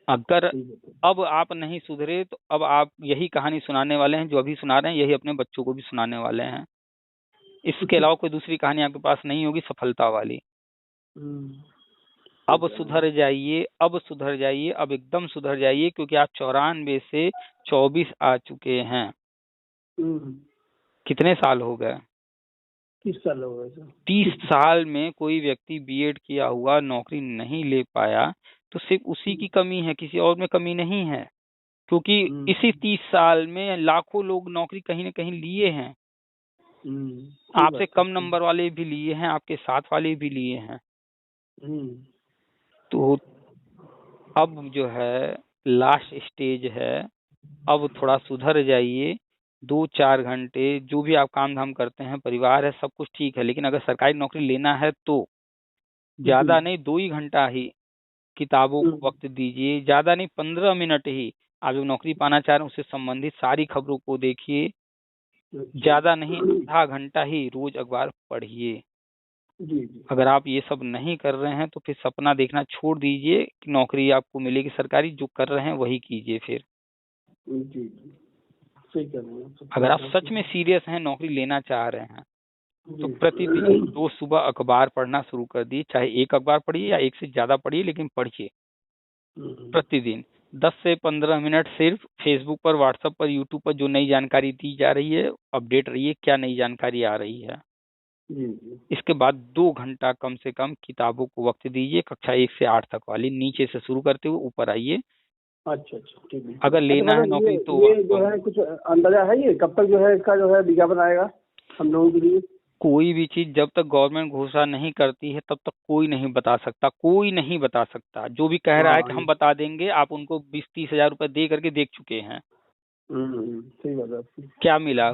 अगर अब आप नहीं सुधरे तो अब आप यही कहानी सुनाने वाले हैं, जो अभी सुना रहे हैं यही अपने बच्चों को भी सुनाने वाले हैं। इसके अलावा कोई दूसरी कहानी आपके पास नहीं होगी सफलता वाली। अब सुधर जाइए, अब सुधर जाइए, अब एकदम सुधर जाइए, क्योंकि आप 94 से 24 आ चुके हैं। कितने साल हो गए? 30 साल हो गए सर। 30 साल में कोई व्यक्ति बीएड किया हुआ नौकरी नहीं ले पाया तो सिर्फ उसी की कमी है, किसी और में कमी नहीं है। क्योंकि इसी 30 साल में लाखों लोग नौकरी कहीं न कहीं लिए हैं। आपसे कम नंबर वाले भी लिए हैं, आपके साथ वाले भी लिए हैं। तो अब जो है लास्ट स्टेज है, अब थोड़ा सुधर जाइए। 2-4 घंटे जो भी आप काम धाम करते हैं, परिवार है, सब कुछ ठीक है, लेकिन अगर सरकारी नौकरी लेना है तो ज्यादा नहीं 2 ही घंटा ही किताबों को वक्त दीजिए, ज्यादा नहीं 15 मिनट ही। आप जो नौकरी पाना चाह रहे हैं उससे संबंधित सारी खबरों को देखिए, ज्यादा नहीं आधा घंटा ही रोज अखबार पढ़िए। जी जी अगर आप ये सब नहीं कर रहे हैं तो फिर सपना देखना छोड़ दीजिए कि नौकरी आपको मिलेगी सरकारी, जो कर रहे हैं वही कीजिए फिर। जी जी, सही कह रहे हैं सब। अगर आप सच में सीरियस हैं, नौकरी लेना चाह रहे हैं, तो जी प्रतिदिन रोज सुबह अखबार पढ़ना शुरू कर दिए। चाहे एक अखबार पढ़िए या एक से ज्यादा पढ़िए, लेकिन पढ़िए प्रतिदिन 10 से 15 मिनट सिर्फ फेसबुक पर, व्हाट्सएप पर, यूट्यूब पर जो नई जानकारी दी जा रही है अपडेट रहिए, क्या नई जानकारी आ रही है। जी जी। इसके बाद 2 घंटा कम से कम किताबों को वक्त दीजिए, कक्षा 1 से 8 तक वाली, नीचे से शुरू करते हुए ऊपर आइए। अच्छा अच्छा, ठीक है। अगर लेना है मतलब नौकरी तो ये जो है कुछ अंदाजा है, ये कब तक जो है इसका जो है विज्ञापन आएगा हम लोगों के लिए? कोई भी चीज जब तक गवर्नमेंट घोषणा नहीं करती है तब तक कोई नहीं बता सकता, कोई नहीं बता सकता। जो भी कह रहा है कि हम बता देंगे, आप उनको 20-30 हजार रुपए दे करके देख चुके हैं, सही बात है आपकी। क्या मिला?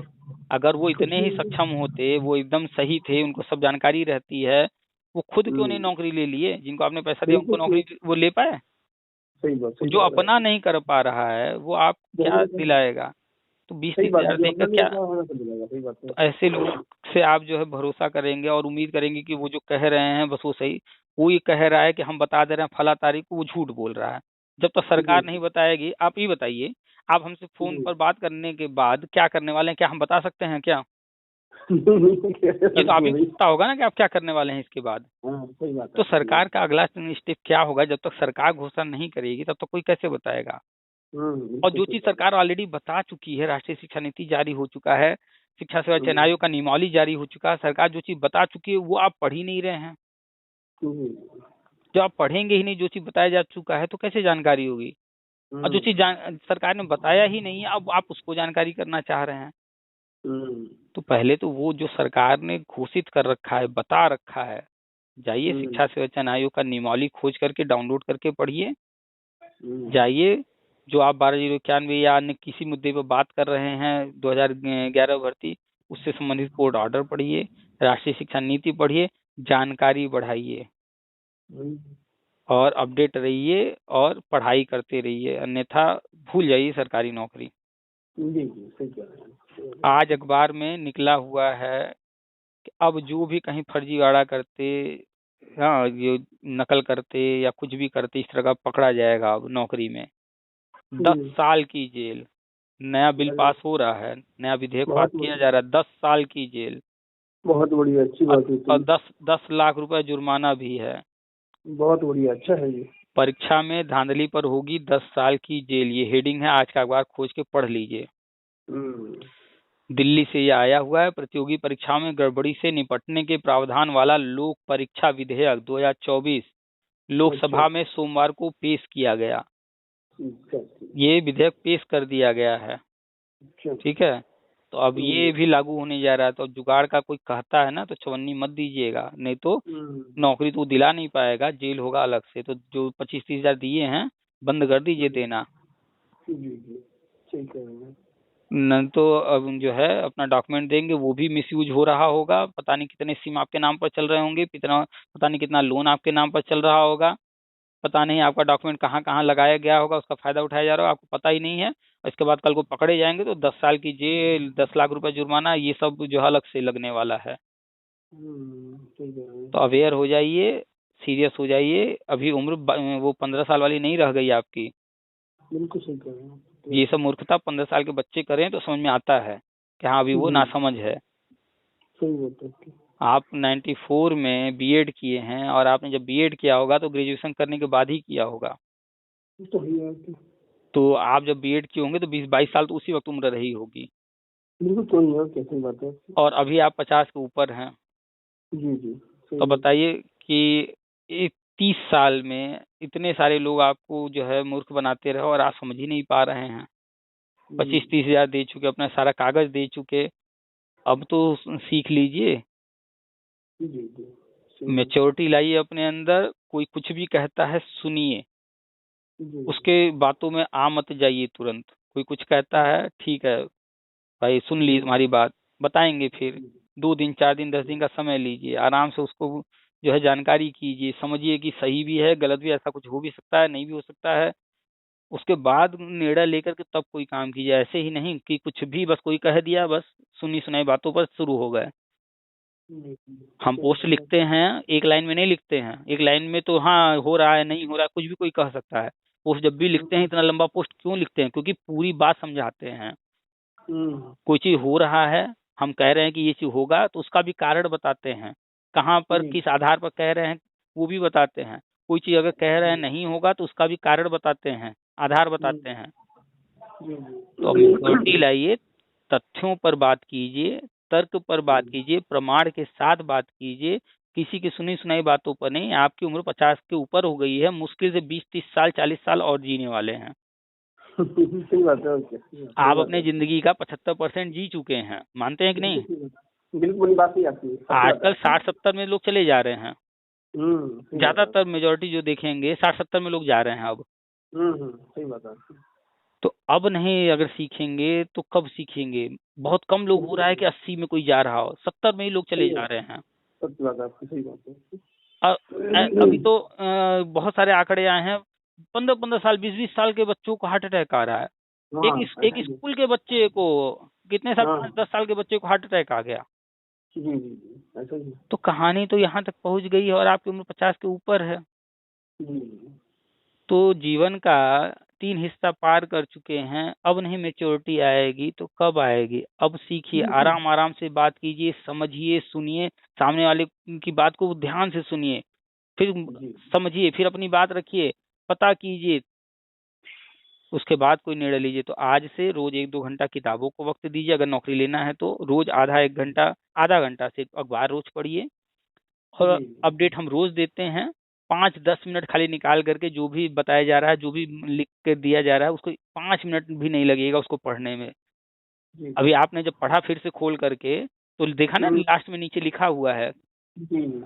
अगर वो इतने ही सक्षम होते, वो एकदम सही थे, उनको सब जानकारी रहती है, वो खुद क्यों नहीं नौकरी ले लिए? जिनको आपने पैसा दिया उनको नौकरी वो ले पाए? सही बात, सही जो बात है। अपना नहीं कर पा रहा है वो आप क्या दिलाएगा? तो सही 20-30 बात हजार है, जो देकर अपना नहीं क्या? होता होना तो मिलेगा, सही बात है। तो ऐसे लोग से आप जो है भरोसा करेंगे और उम्मीद करेंगे कि वो जो कह रहे हैं बस वो सही। कोई कह रहा है कि हम बता दे रहे हैं फला तारीख को, वो झूठ बोल रहा है। जब तक सरकार नहीं बताएगी, आप ही बताइए, आप हमसे फोन पर बात करने के बाद क्या करने वाले हैं, क्या हम बता सकते हैं क्या? ये तो आप ही को पता होगा ना कि आप क्या करने वाले हैं इसके बाद। हाँ, सही बात तो है। सरकार का अगला स्टेप क्या होगा? जब तक सरकार घोषणा नहीं करेगी तब तक कोई कैसे बताएगा? और जो चीज सरकार ऑलरेडी बता चुकी है, राष्ट्रीय शिक्षा नीति जारी हो चुका है, शिक्षा सेवा चयन आयोग का नियमावली जारी हो चुका है, सरकार जो चीज बता चुकी है वो आप पढ़ ही नहीं रहे हैं। जब आप पढ़ेंगे ही नहीं, जो चीज बताया जा चुका है, तो कैसे जानकारी होगी? और जो चीज सरकार ने बताया ही नहीं है, अब आप उसको जानकारी करना चाह रहे हैं। तो पहले तो वो जो सरकार ने घोषित कर रखा है, बता रखा है, जाइए शिक्षा सेवा चयन आयोग का नियमावली खोज करके डाउनलोड करके पढ़िए। जाइए, जो आप 12/091 या अन्य किसी मुद्दे पर बात कर रहे हैं 2011 भर्ती, उससे संबंधित कोर्ट ऑर्डर पढ़िए, राष्ट्रीय शिक्षा नीति पढ़िए, जानकारी बढ़ाइए और अपडेट रहिए और पढ़ाई करते रहिए, अन्यथा भूल जाइए सरकारी नौकरी। जी जी, सही कह रहे हैं। आज अखबार में निकला हुआ है कि अब जो भी कहीं फर्जीवाड़ा करते, हाँ, ये नकल करते या कुछ भी करते, इस तरह का पकड़ा जाएगा अब नौकरी में 10 साल की जेल। नया बिल पास हो रहा है, नया विधेयक पास किया जा रहा है, 10 साल की जेल बहुत बढ़िया, अच्छी बात है। और 10 लाख रुपए जुर्माना भी है। बहुत बढ़िया, अच्छा है ये। परीक्षा में धांधली पर होगी 10 साल की जेल, ये हेडिंग है, आज का अखबार खोज के पढ़ लीजिए। दिल्ली से ये आया हुआ है। प्रतियोगी परीक्षाओं में गड़बड़ी से निपटने के प्रावधान वाला लोक परीक्षा विधेयक 2024 लोकसभा में सोमवार को पेश किया गया। ये विधेयक पेश कर दिया गया है, ठीक है। तो अब ये भी लागू होने जा रहा है। तो जुगाड़ का कोई कहता है ना, तो चवन्नी मत दीजिएगा, नहीं तो नौकरी तो दिला नहीं पाएगा, जेल होगा अलग से। तो जो 25-30 हजार दिए हैं बंद कर दीजिए देना, नहीं तो अब जो है अपना डॉक्यूमेंट देंगे वो भी मिसयूज हो रहा होगा। पता नहीं कितने सिम आपके नाम पर चल रहे होंगे, पता नहीं कितना लोन आपके नाम पर चल रहा होगा, पता नहीं आपका डॉक्यूमेंट कहाँ कहाँ लगाया गया होगा, उसका फायदा उठाया जा रहा होगा, आपको पता ही नहीं है। और इसके बाद कल को पकड़े जाएंगे तो 10 साल की जेल, 10 लाख रुपए जुर्माना, ये सब जो अलग से लगने वाला है। तो अवेयर हो जाइए, सीरियस हो जाइए। अभी उम्र वो 15 साल वाली नहीं रह गई आपकी। बिल्कुल सही कह रहे हैं। ये सब मूर्खता 15 साल के बच्चे करें तो समझ में आता है कि हाँ अभी वो नासमझ है। सही बात है। आप 94 में बीएड किए हैं, और आपने जब बीएड किया होगा तो ग्रेजुएशन करने के बाद ही किया होगा। तो आप जब बीएड किए होंगे तो 20-22 साल तो उसी वक्त उम्र रही होगी। बिल्कुल, कोई नहीं, कैसी बात है। और अभी आप 50 के ऊपर हैं। जी जी। तो बताइए कि 30 साल में इतने सारे लोग आपको जो है मूर्ख बनाते रहे और आप समझ ही नहीं पा रहे हैं। 25-30 हजार दे चुके, अपना सारा कागज दे चुके, अब तो सीख लीजिए, मैच्योरिटी लाइए अपने अंदर। कोई कुछ भी कहता है सुनिए, जी उसके बातों में आ मत जाइए तुरंत। कोई कुछ कहता है, ठीक है भाई सुन ली तुम्हारी बात, बताएंगे फिर 2 दिन 4 दिन 10 दिन का समय लीजिए, आराम से उसको जो है जानकारी कीजिए, समझिए कि सही भी है गलत भी है, ऐसा कुछ हो भी सकता है नहीं भी हो सकता है। उसके बाद निर्णय लेकर के तब कोई काम कीजिए, ऐसे ही नहीं कि कुछ भी बस कोई कह दिया बस सुनी सुनाई बातों पर शुरू हो गए। जी हम पोस्ट लिखते हैं, एक लाइन में नहीं लिखते हैं, एक लाइन में तो हाँ हो रहा है नहीं हो रहा है कुछ भी कोई कह सकता है। पोस्ट जब भी लिखते हैं, इतना लंबा पोस्ट क्यों लिखते हैं? क्योंकि पूरी बात समझाते हैं। कोई चीज हो रहा है, हम कह रहे हैं कि ये चीज होगा, तो उसका भी कारण बताते हैं, कहाँ पर जी किस आधार पर कह रहे हैं वो भी बताते हैं। कोई चीज अगर कह रहे हैं नहीं होगा तो उसका भी कारण बताते हैं, आधार बताते हैं। जी तो अब मेच्योरिटी लाइए, तथ्यों पर बात कीजिए, तर्क पर बात कीजिए, प्रमाण के साथ बात कीजिए, किसी की सुनी सुनाई बातों पर नहीं। आपकी उम्र 50 के ऊपर हो गई है, मुश्किल से 20-30 साल 40 साल और जीने वाले हैं। सही बात है, ओके आप अपने जिंदगी का 75% जी चुके हैं, मानते हैं कि नहीं? बिल्कुल ये बात ही आपकी सच बात आजकल है। 60-70 में लोग चले जा रहे हैं, सही बात है। ज्यादातर मेजोरिटी जो देखेंगे 60-70 में लोग जा रहे हैं अब। सही बात है। तो अब नहीं अगर सीखेंगे तो कब सीखेंगे? बहुत कम लोग हो रहा है कि 80 में कोई जा रहा हो, 70 में ही लोग चले सही जा बात रहे हैं। सच बात है आपकी, सही बात है। अभी तो बहुत सारे आंकड़े आए हैं, 15-15 साल 20-20 साल के बच्चों को हार्ट अटैक आ रहा है। हाँ एक स्कूल के बच्चे को, कितने साल, हाँ 5-10 साल के बच्चे को हार्ट अटैक आ गया। जी ऐसा ही। तो कहानी तो यहाँ तक पहुंच गई है और आपकी उम्र 50 के ऊपर है। जी तो जीवन का 3 हिस्सा पार कर चुके हैं, अब नहीं मेच्योरिटी आएगी तो कब आएगी? अब सीखिए, आराम आराम से बात कीजिए, समझिए, सुनिए, सामने वाले की बात को ध्यान से सुनिए, फिर जी समझिए, फिर अपनी बात रखिए, पता कीजिए, उसके बाद कोई निर्णय लीजिए। तो आज से रोज 1-2 घंटा किताबों को वक्त दीजिए, अगर नौकरी लेना है तो रोज आधा 1 घंटा, आधा घंटा से अखबार रोज पढ़िए। और जी अपडेट हम रोज देते हैं, 5-10 मिनट खाली निकाल करके जो भी बताया जा रहा है, जो भी लिख कर दिया जा रहा है, उसको 5 मिनट भी नहीं लगेगा उसको पढ़ने में। जी अभी आपने जब पढ़ा फिर से खोल करके, तो देखा ना हम्म, लास्ट में नीचे लिखा हुआ है। जी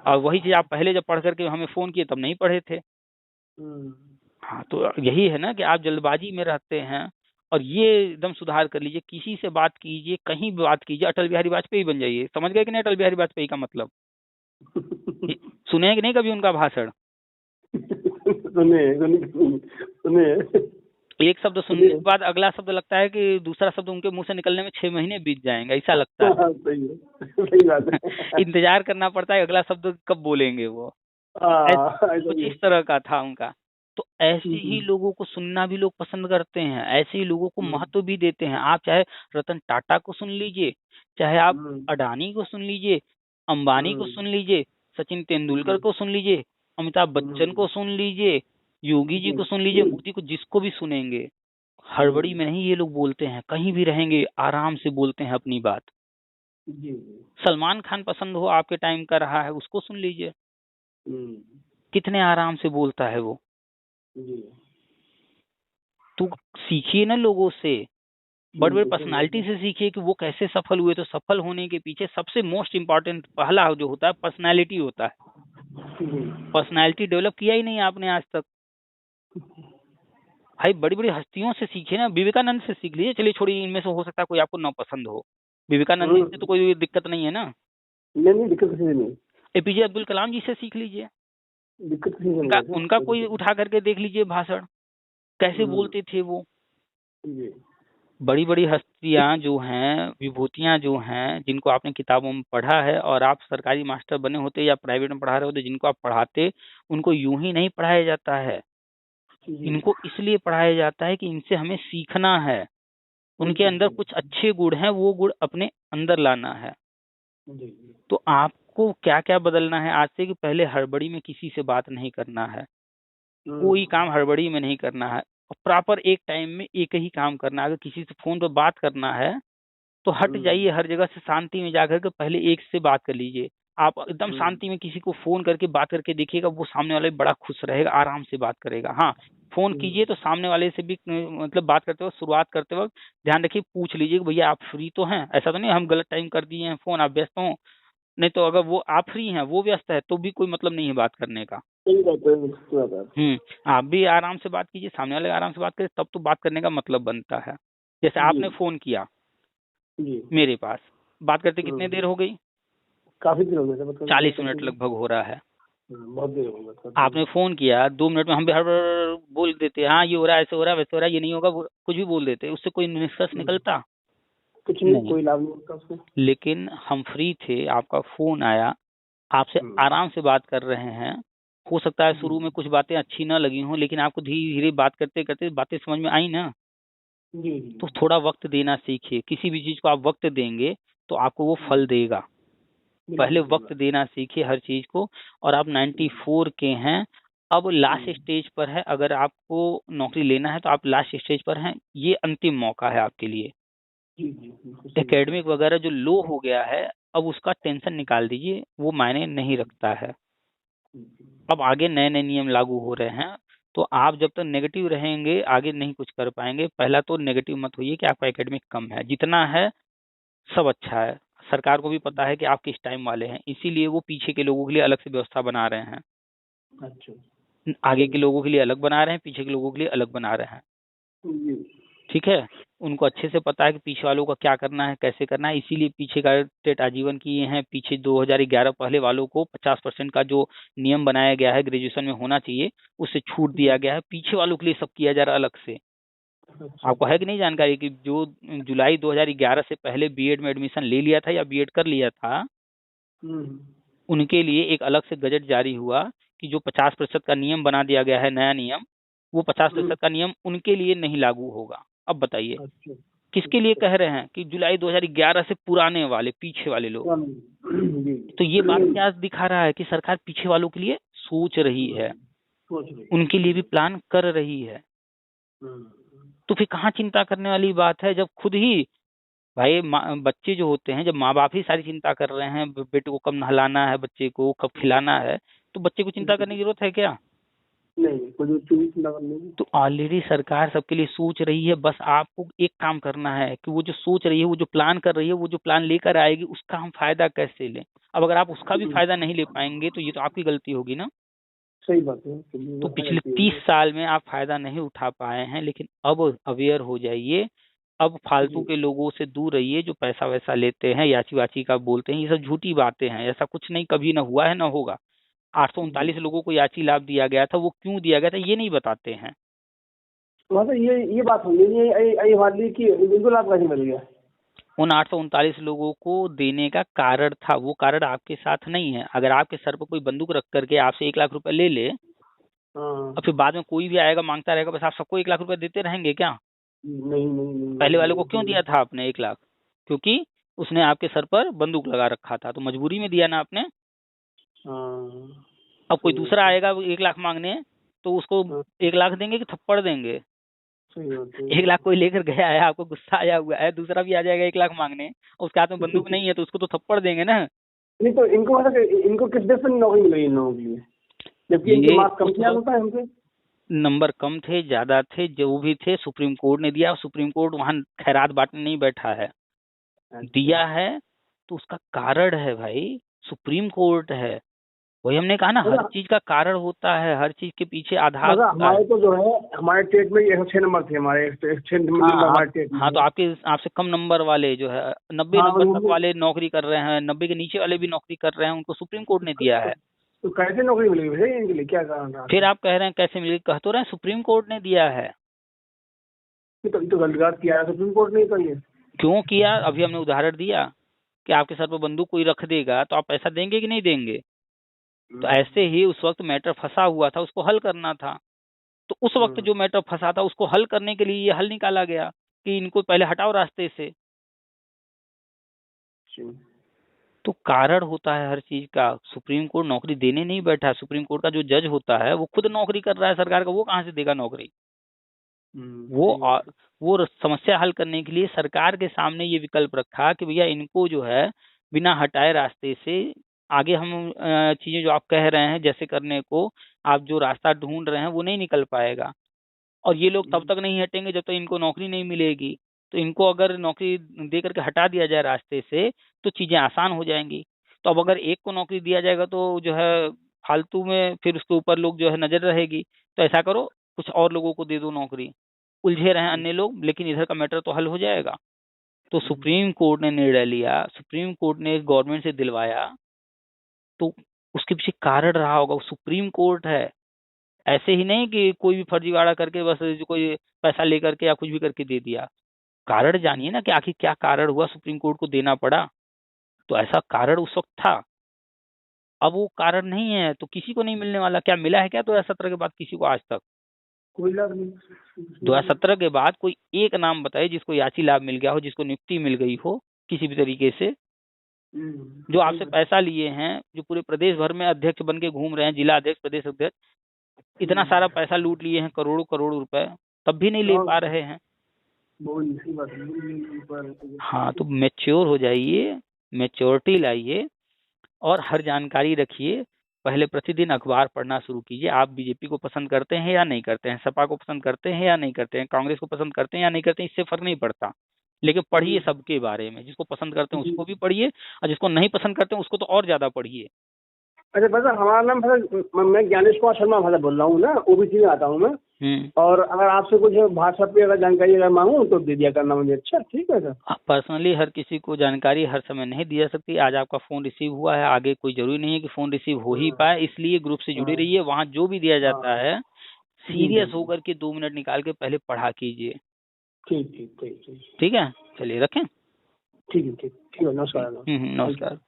और वही चीज आप पहले जब पढ़ करके हमें फोन किए तब नहीं पढ़े थे। हम्म, हाँ, तो यही है ना कि आप जल्दबाजी में रहते हैं। और ये एकदम सुधार कर लीजिए, किसी से बात कीजिए, कहीं भी बात कीजिए, अटल बिहारी वाजपेयी बन जाइए। समझ गए कि नहीं अटल बिहारी वाजपेयी का मतलब? ये- सुने हैं कि नहीं कभी उनका भाषण? सुने एक शब्द सुनने के बाद अगला शब्द लगता है कि दूसरा शब्द उनके मुंह से निकलने में 6 महीने बीत जाएंगे, ऐसा लगता है। सही है, सही बात है। इंतजार करना पड़ता है अगला शब्द कब बोलेंगे वो। ऐसा कुछ ही इस तरह का था उनका। तो ऐसे ही है। लोगों को सुनना भी लोग पसंद करते हैं, ऐसे ही लोगों को हम्म, महत्व भी देते हैं। आप चाहे रतन टाटा को सुन लीजिए, चाहे आप हम्म, अडानी को सुन लीजिए, अंबानी को हम्म, सुन लीजिए, सचिन तेंदुलकर हम्म, को सुन लीजिए, अमिताभ बच्चन को सुन लीजिए, योगी जी को सुन लीजिए, मोदी को, जिसको भी सुनेंगे, हड़बड़ी में नहीं ये लोग बोलते हैं, कहीं भी रहेंगे आराम से बोलते हैं अपनी बात। जी सलमान खान पसंद हो, आपके टाइम का रहा है, उसको सुन लीजिए, हम्म, कितने आराम से बोलता है वो। जी तो सीखिए ना लोगों से, बड़े बड़े सही बात पर्सनालिटी है। से सीखिए कि वो कैसे सफल हुए। तो सफल होने के पीछे सबसे मोस्ट इम्पोर्टेंट पहला जो होता है पर्सनालिटी होता है। जी पर्सनालिटी डेवलप किया ही नहीं आपने आज तक। भाई बड़ी बड़ी हस्तियों से सीखिए ना, विवेकानंद से सीख लीजिए। चलिए छोड़िए, इनमें से हो सकता है कोई आपको नापसंद हो, विवेकानंद जी से तो कोई दिक्कत नहीं है ना। नहीं नहीं, दिक्कत किसी से नहीं, एपीजे अब्दुल कलाम जी से सीख लीजिए, दिक्कत किसी से उनका नहीं है उनका सर। कोई उठा करके देख लीजिए भाषण, कैसे बोलते थे वो। जी बड़ी बड़ी हस्तियां जो हैं, विभूतियां जो हैं, जिनको आपने किताबों में पढ़ा है, और आप सरकारी मास्टर बने होते या प्राइवेट में पढ़ा रहे होते, जिनको आप पढ़ाते, उनको यूं ही नहीं पढ़ाया जाता है। जी इनको इसलिए पढ़ाया जाता है कि इनसे हमें सीखना है, उनके अंदर जी कुछ अच्छे गुण हैं, वो गुण अपने अंदर लाना है। जी तो आपको क्या क्या बदलना है आज से, कि पहले हड़बड़ी में किसी से बात नहीं करना है, कोई काम हड़बड़ी में नहीं करना है, और प्रॉपर एक टाइम में एक ही काम करना है। अगर किसी से फोन पर बात करना है तो हट जाइए हर जगह से, शांति में जाकर के पहले एक से बात कर लीजिए। आप एकदम शांति में किसी को फोन करके बात करके देखिएगा, वो सामने वाले बड़ा खुश रहेगा, आराम से बात करेगा। हाँ, फोन कीजिए तो सामने वाले से भी मतलब बात करते वक्त, शुरुआत करते वक्त ध्यान रखिए, पूछ लीजिए कि भैया आप फ्री तो हैं, ऐसा तो नहीं हम गलत टाइम कर दिए हैं फोन, आप व्यस्त हो, नहीं तो अगर वो आप फ्री हैं, वो व्यस्त है, तो भी कोई मतलब नहीं है बात करने का। सही बात है, सही बात है। आप भी आराम से बात कीजिए, सामने वाले आराम से बात करे, तब तो बात करने का मतलब बनता है। जैसे आपने जी फोन किया जी। मेरे पास, बात करते कितने देर हो गई? काफी देर हो गया था, मतलब 40 मिनट लगभग हो रहा है। बहुत देर हो गया था। आपने फोन किया, 2 मिनट में हम भी हड़ बोल देते, हाँ ये हो रहा है, ऐसे हो रहा है, वैसे हो रहा है, ये नहीं होगा, कुछ भी बोल देते, उससे कोई निष्कर्ष निकलता कुछ नहीं, नहीं। कोई लाभ नहीं होता उसमें। लेकिन हम फ्री थे, आपका फोन आया, आपसे आराम से बात कर रहे हैं। हो सकता है शुरू में कुछ बातें अच्छी ना लगी हों, लेकिन आपको धीरे धीरे बात करते करते बातें समझ में आई ना। जी तो थोड़ा वक्त देना सीखिए। किसी भी चीज को आप वक्त देंगे तो आपको वो फल देगा। पहले वक्त देना सीखिए हर चीज को। और आप 94 के हैं, अब लास्ट स्टेज पर है। अगर आपको नौकरी लेना है तो आप लास्ट स्टेज पर हैं, ये अंतिम मौका है आपके लिए। जी जी, बिल्कुल सही बात है। एकेडमिक वगैरह जो लो हो गया है, अब उसका टेंशन निकाल दीजिए, वो मायने नहीं रखता है। अब आगे नए नए नियम लागू हो रहे हैं, तो आप जब तक नेगेटिव रहेंगे आगे नहीं कुछ कर पाएंगे। पहला तो नेगेटिव मत होइए कि आपका एकेडमिक कम है, जितना है सब अच्छा है। सरकार को भी पता है कि आप किस टाइम वाले हैं, इसीलिए वो पीछे के लोगों के लिए अलग से व्यवस्था बना रहे हैं। अच्छा। आगे के लोगों के लिए अलग बना रहे हैं, पीछे के लोगों के लिए अलग बना रहे हैं। जी ठीक है, उनको अच्छे से पता है कि पीछे वालों का क्या करना है, कैसे करना है, इसीलिए पीछे का टेट आजीवन किए हैं। पीछे 2011 पहले वालों को 50% का जो नियम बनाया गया है ग्रेजुएशन में होना चाहिए, उससे छूट दिया गया है। पीछे वालों के लिए सब किया जा रहा है अलग से। अच्छा। आपको है कि नहीं जानकारी कि जो जुलाई 2011 से पहले बीएड में एडमिशन ले लिया था या बीएड कर लिया था, हम्म। उनके लिए एक अलग से गजट जारी हुआ कि जो 50% का नियम बना दिया गया है, नया नियम, वो 50% का नियम उनके लिए नहीं लागू होगा। अब बताइए अच्छा। किसके लिए कह रहे हैं? कि जुलाई 2011 से पुराने वाले, पीछे वाले लोग। जी। तो ये बात क्या दिखा रहा है? कि सरकार पीछे वालों के लिए सोच रही है, सोच रही है। उनके लिए भी प्लान कर रही है। तो फिर कहाँ चिंता करने वाली बात है, जब खुद ही भाई बच्चे जो होते हैं, जब माँ बाप ही सारी चिंता कर रहे हैं, बेटे को कब नहलाना है, बच्चे को कब खिलाना है, तो बच्चे को चिंता करने की जरूरत है क्या? नहीं, कोई चिंता करने की। तो ऑलरेडी सरकार सबके लिए सोच रही है। बस आपको एक काम करना है कि वो जो सोच रही है, वो जो प्लान कर रही है, वो जो प्लान लेकर आएगी, उसका हम फायदा कैसे लें। अब अगर आप उसका भी फायदा नहीं ले पाएंगे तो ये तो आपकी गलती होगी ना। सही बात है। तो पिछले 30 साल में आप फायदा नहीं उठा पाए हैं, लेकिन अब अवेयर हो जाइए। अब फालतू के लोगों से दूर रहिए, जो पैसा वैसा लेते हैं, याची वाची का बोलते हैं, ये सब झूठी बातें हैं। ऐसा कुछ नहीं, कभी ना हुआ है ना होगा। 839 लोगों को याची लाभ दिया गया था, वो क्यों दिया गया था ये नहीं बताते हैं। मतलब ये बात हुई ये हमारे लिए कि बिल्कुल लाभ कैसे मिल गया। उन 839 लोगों को देने का कारण था, वो कारण आपके साथ नहीं है। अगर आपके सर पर कोई बंदूक रख करके आपसे 1 लाख रुपए ले ले, और फिर बाद में कोई भी आएगा मांगता रहेगा, बस आप सबको 1 लाख रुपए देते रहेंगे क्या? नहीं। पहले वाले को क्यों दिया था आपने 1 लाख? क्योंकि उसने आपके सर पर बंदूक लगा रखा था, तो मजबूरी में दिया ना आपने। अब कोई दूसरा आएगा 1 लाख मांगने, तो उसको 1 लाख देंगे कि थप्पड़ देंगे? 1 लाख कोई लेकर गया है, आपको गुस्सा आया हुआ है, दूसरा भी आ जाएगा 1 लाख मांगने, और उसके हाथ में बंदूक नहीं है, तो उसको तो थप्पड़ देंगे ना। नहीं तो इनको मतलब इनको किस देश में नौकरी मिल गई इन लोगों के लिए, जबकि इनके मार्क्स कम किया होता है हमसे। नंबर कम थे, ज्यादा थे, जो भी थे सुप्रीम कोर्ट ने दिया। सुप्रीम कोर्ट वहां खैरात बांटने नहीं बैठा है, दिया है तो उसका कारण है भाई। सुप्रीम कोर्ट है, वही हमने कहा ना, हर चीज का कारण होता है, हर चीज के पीछे आधार होता है। हमारे तो जो है हमारे टेट में 106 नंबर थे हमारे, 106 नंबर हमारे टेट में। हाँ, तो आपसे कम नंबर वाले जो है 90 नंबर तक वाले नौकरी कर रहे हैं, 90 के नीचे वाले भी नौकरी कर रहे हैं, उनको सुप्रीम कोर्ट ने दिया है। तो कैसे नौकरी मिलेगी भैया इनके लिए, क्या कारण रहा? फिर आप कह रहे हैं कैसे मिलेगी? कह तो रहे हैं सुप्रीम कोर्ट ने दिया है। तो गलत बात किया है सुप्रीम कोर्ट ने कही है। क्यों किया? अभी हमने उदाहरण दिया कि आपके सर पर बंदूक कोई रख देगा तो आप पैसा देंगे कि नहीं देंगे। तो ऐसे ही उस वक्त मैटर फंसा हुआ था, उसको हल करना था। तो उस वक्त जो मैटर फंसा था उसको हल करने के लिए ये हल निकाला गया कि इनको पहले हटाओ रास्ते से। तो कारण होता है हर चीज का। सुप्रीम कोर्ट नौकरी देने नहीं बैठा। सुप्रीम कोर्ट का जो जज होता है वो खुद नौकरी कर रहा है सरकार का, वो कहाँ से देगा नौकरी? वो समस्या हल करने के लिए सरकार के सामने ये विकल्प रखा कि भैया इनको जो है बिना हटाए रास्ते से आगे हम चीजें जो आप कह रहे हैं जैसे करने को, आप जो रास्ता ढूंढ रहे हैं वो नहीं निकल पाएगा। और ये लोग तब तक नहीं हटेंगे जब तक इनको नौकरी नहीं मिलेगी। तो इनको अगर नौकरी दे करके हटा दिया जाए रास्ते से तो चीजें आसान हो जाएंगी। तो अब अगर एक को नौकरी दिया जाएगा तो जो है फालतू में फिर उसके ऊपर लोग जो है नजर रहेगी। तो ऐसा करो, कुछ और लोगों को दे दो नौकरी, उलझे रहे अन्य लोग, लेकिन इधर का मैटर तो हल हो जाएगा। तो सुप्रीम कोर्ट ने निर्णय लिया, सुप्रीम कोर्ट ने गवर्नमेंट से दिलवाया, तो उसके पीछे कारण रहा होगा। वो सुप्रीम कोर्ट है, ऐसे ही नहीं कि कोई भी फर्जीवाड़ा करके बस जो कोई पैसा लेकर के या कुछ भी करके दे दिया। कारण जानिए ना कि आखिर क्या कारण हुआ सुप्रीम कोर्ट को देना पड़ा। तो ऐसा कारण उस वक्त था, अब वो कारण नहीं है तो किसी को नहीं मिलने वाला। क्या मिला है क्या 2017 के बाद किसी को आज तक? कोई लाभ नहीं। 2017 के बाद कोई एक नाम बताइए जिसको याची लाभ मिल गया हो, जिसको नियुक्ति मिल गई हो किसी भी तरीके से। जो आपसे पैसा लिए हैं, जो पूरे प्रदेश भर में अध्यक्ष बन के घूम रहे हैं, जिला अध्यक्ष, प्रदेश अध्यक्ष, इतना सारा पैसा लूट लिए हैं, करोड़ों करोड़ रुपए, तब भी नहीं ले पा रहे हैं। हाँ, तो मैच्योर हो जाइए, मैच्योरिटी लाइए और हर जानकारी रखिए। पहले प्रतिदिन अखबार पढ़ना शुरू कीजिए। आप बीजेपी को पसंद करते हैं या नहीं करते हैं, सपा को पसंद करते हैं या नहीं करते हैं, कांग्रेस को पसंद करते हैं या नहीं करते हैं, इससे फर्क नहीं पड़ता, लेकिन पढ़िए सबके बारे में। जिसको पसंद करते हैं उसको भी पढ़िए, और जिसको नहीं पसंद करते हैं उसको तो और ज्यादा पढ़िए। अच्छा भैया, हमारा नाम भैया, मैं ज्ञानेश कुमार शर्मा भैया बोल रहा हूँ ना, ओबीसी में आता हूँ मैं। और अगर आपसे कुछ व्हाट्सएप पे अगर जानकारी अगर मांगूँ तो दे दिया करना मुझे। अच्छा, ठीक है सर। पर्सनली हर किसी को जानकारी हर समय नहीं दी जा सकती। आज आपका फोन रिसीव हुआ है, आगे कोई जरूरी नहीं है कि फोन रिसीव हो ही पाए, इसलिए ग्रुप से जुड़े रहिए। वहाँ जो भी दिया जाता है सीरियस होकर के 2 मिनट निकाल के पहले पढ़ा कीजिए। ठीक ठीक ठीक ठीक ठीक है, चलिए रखें। ठीक है, ठीक ठीक है, नमस्कार। नमस्कार।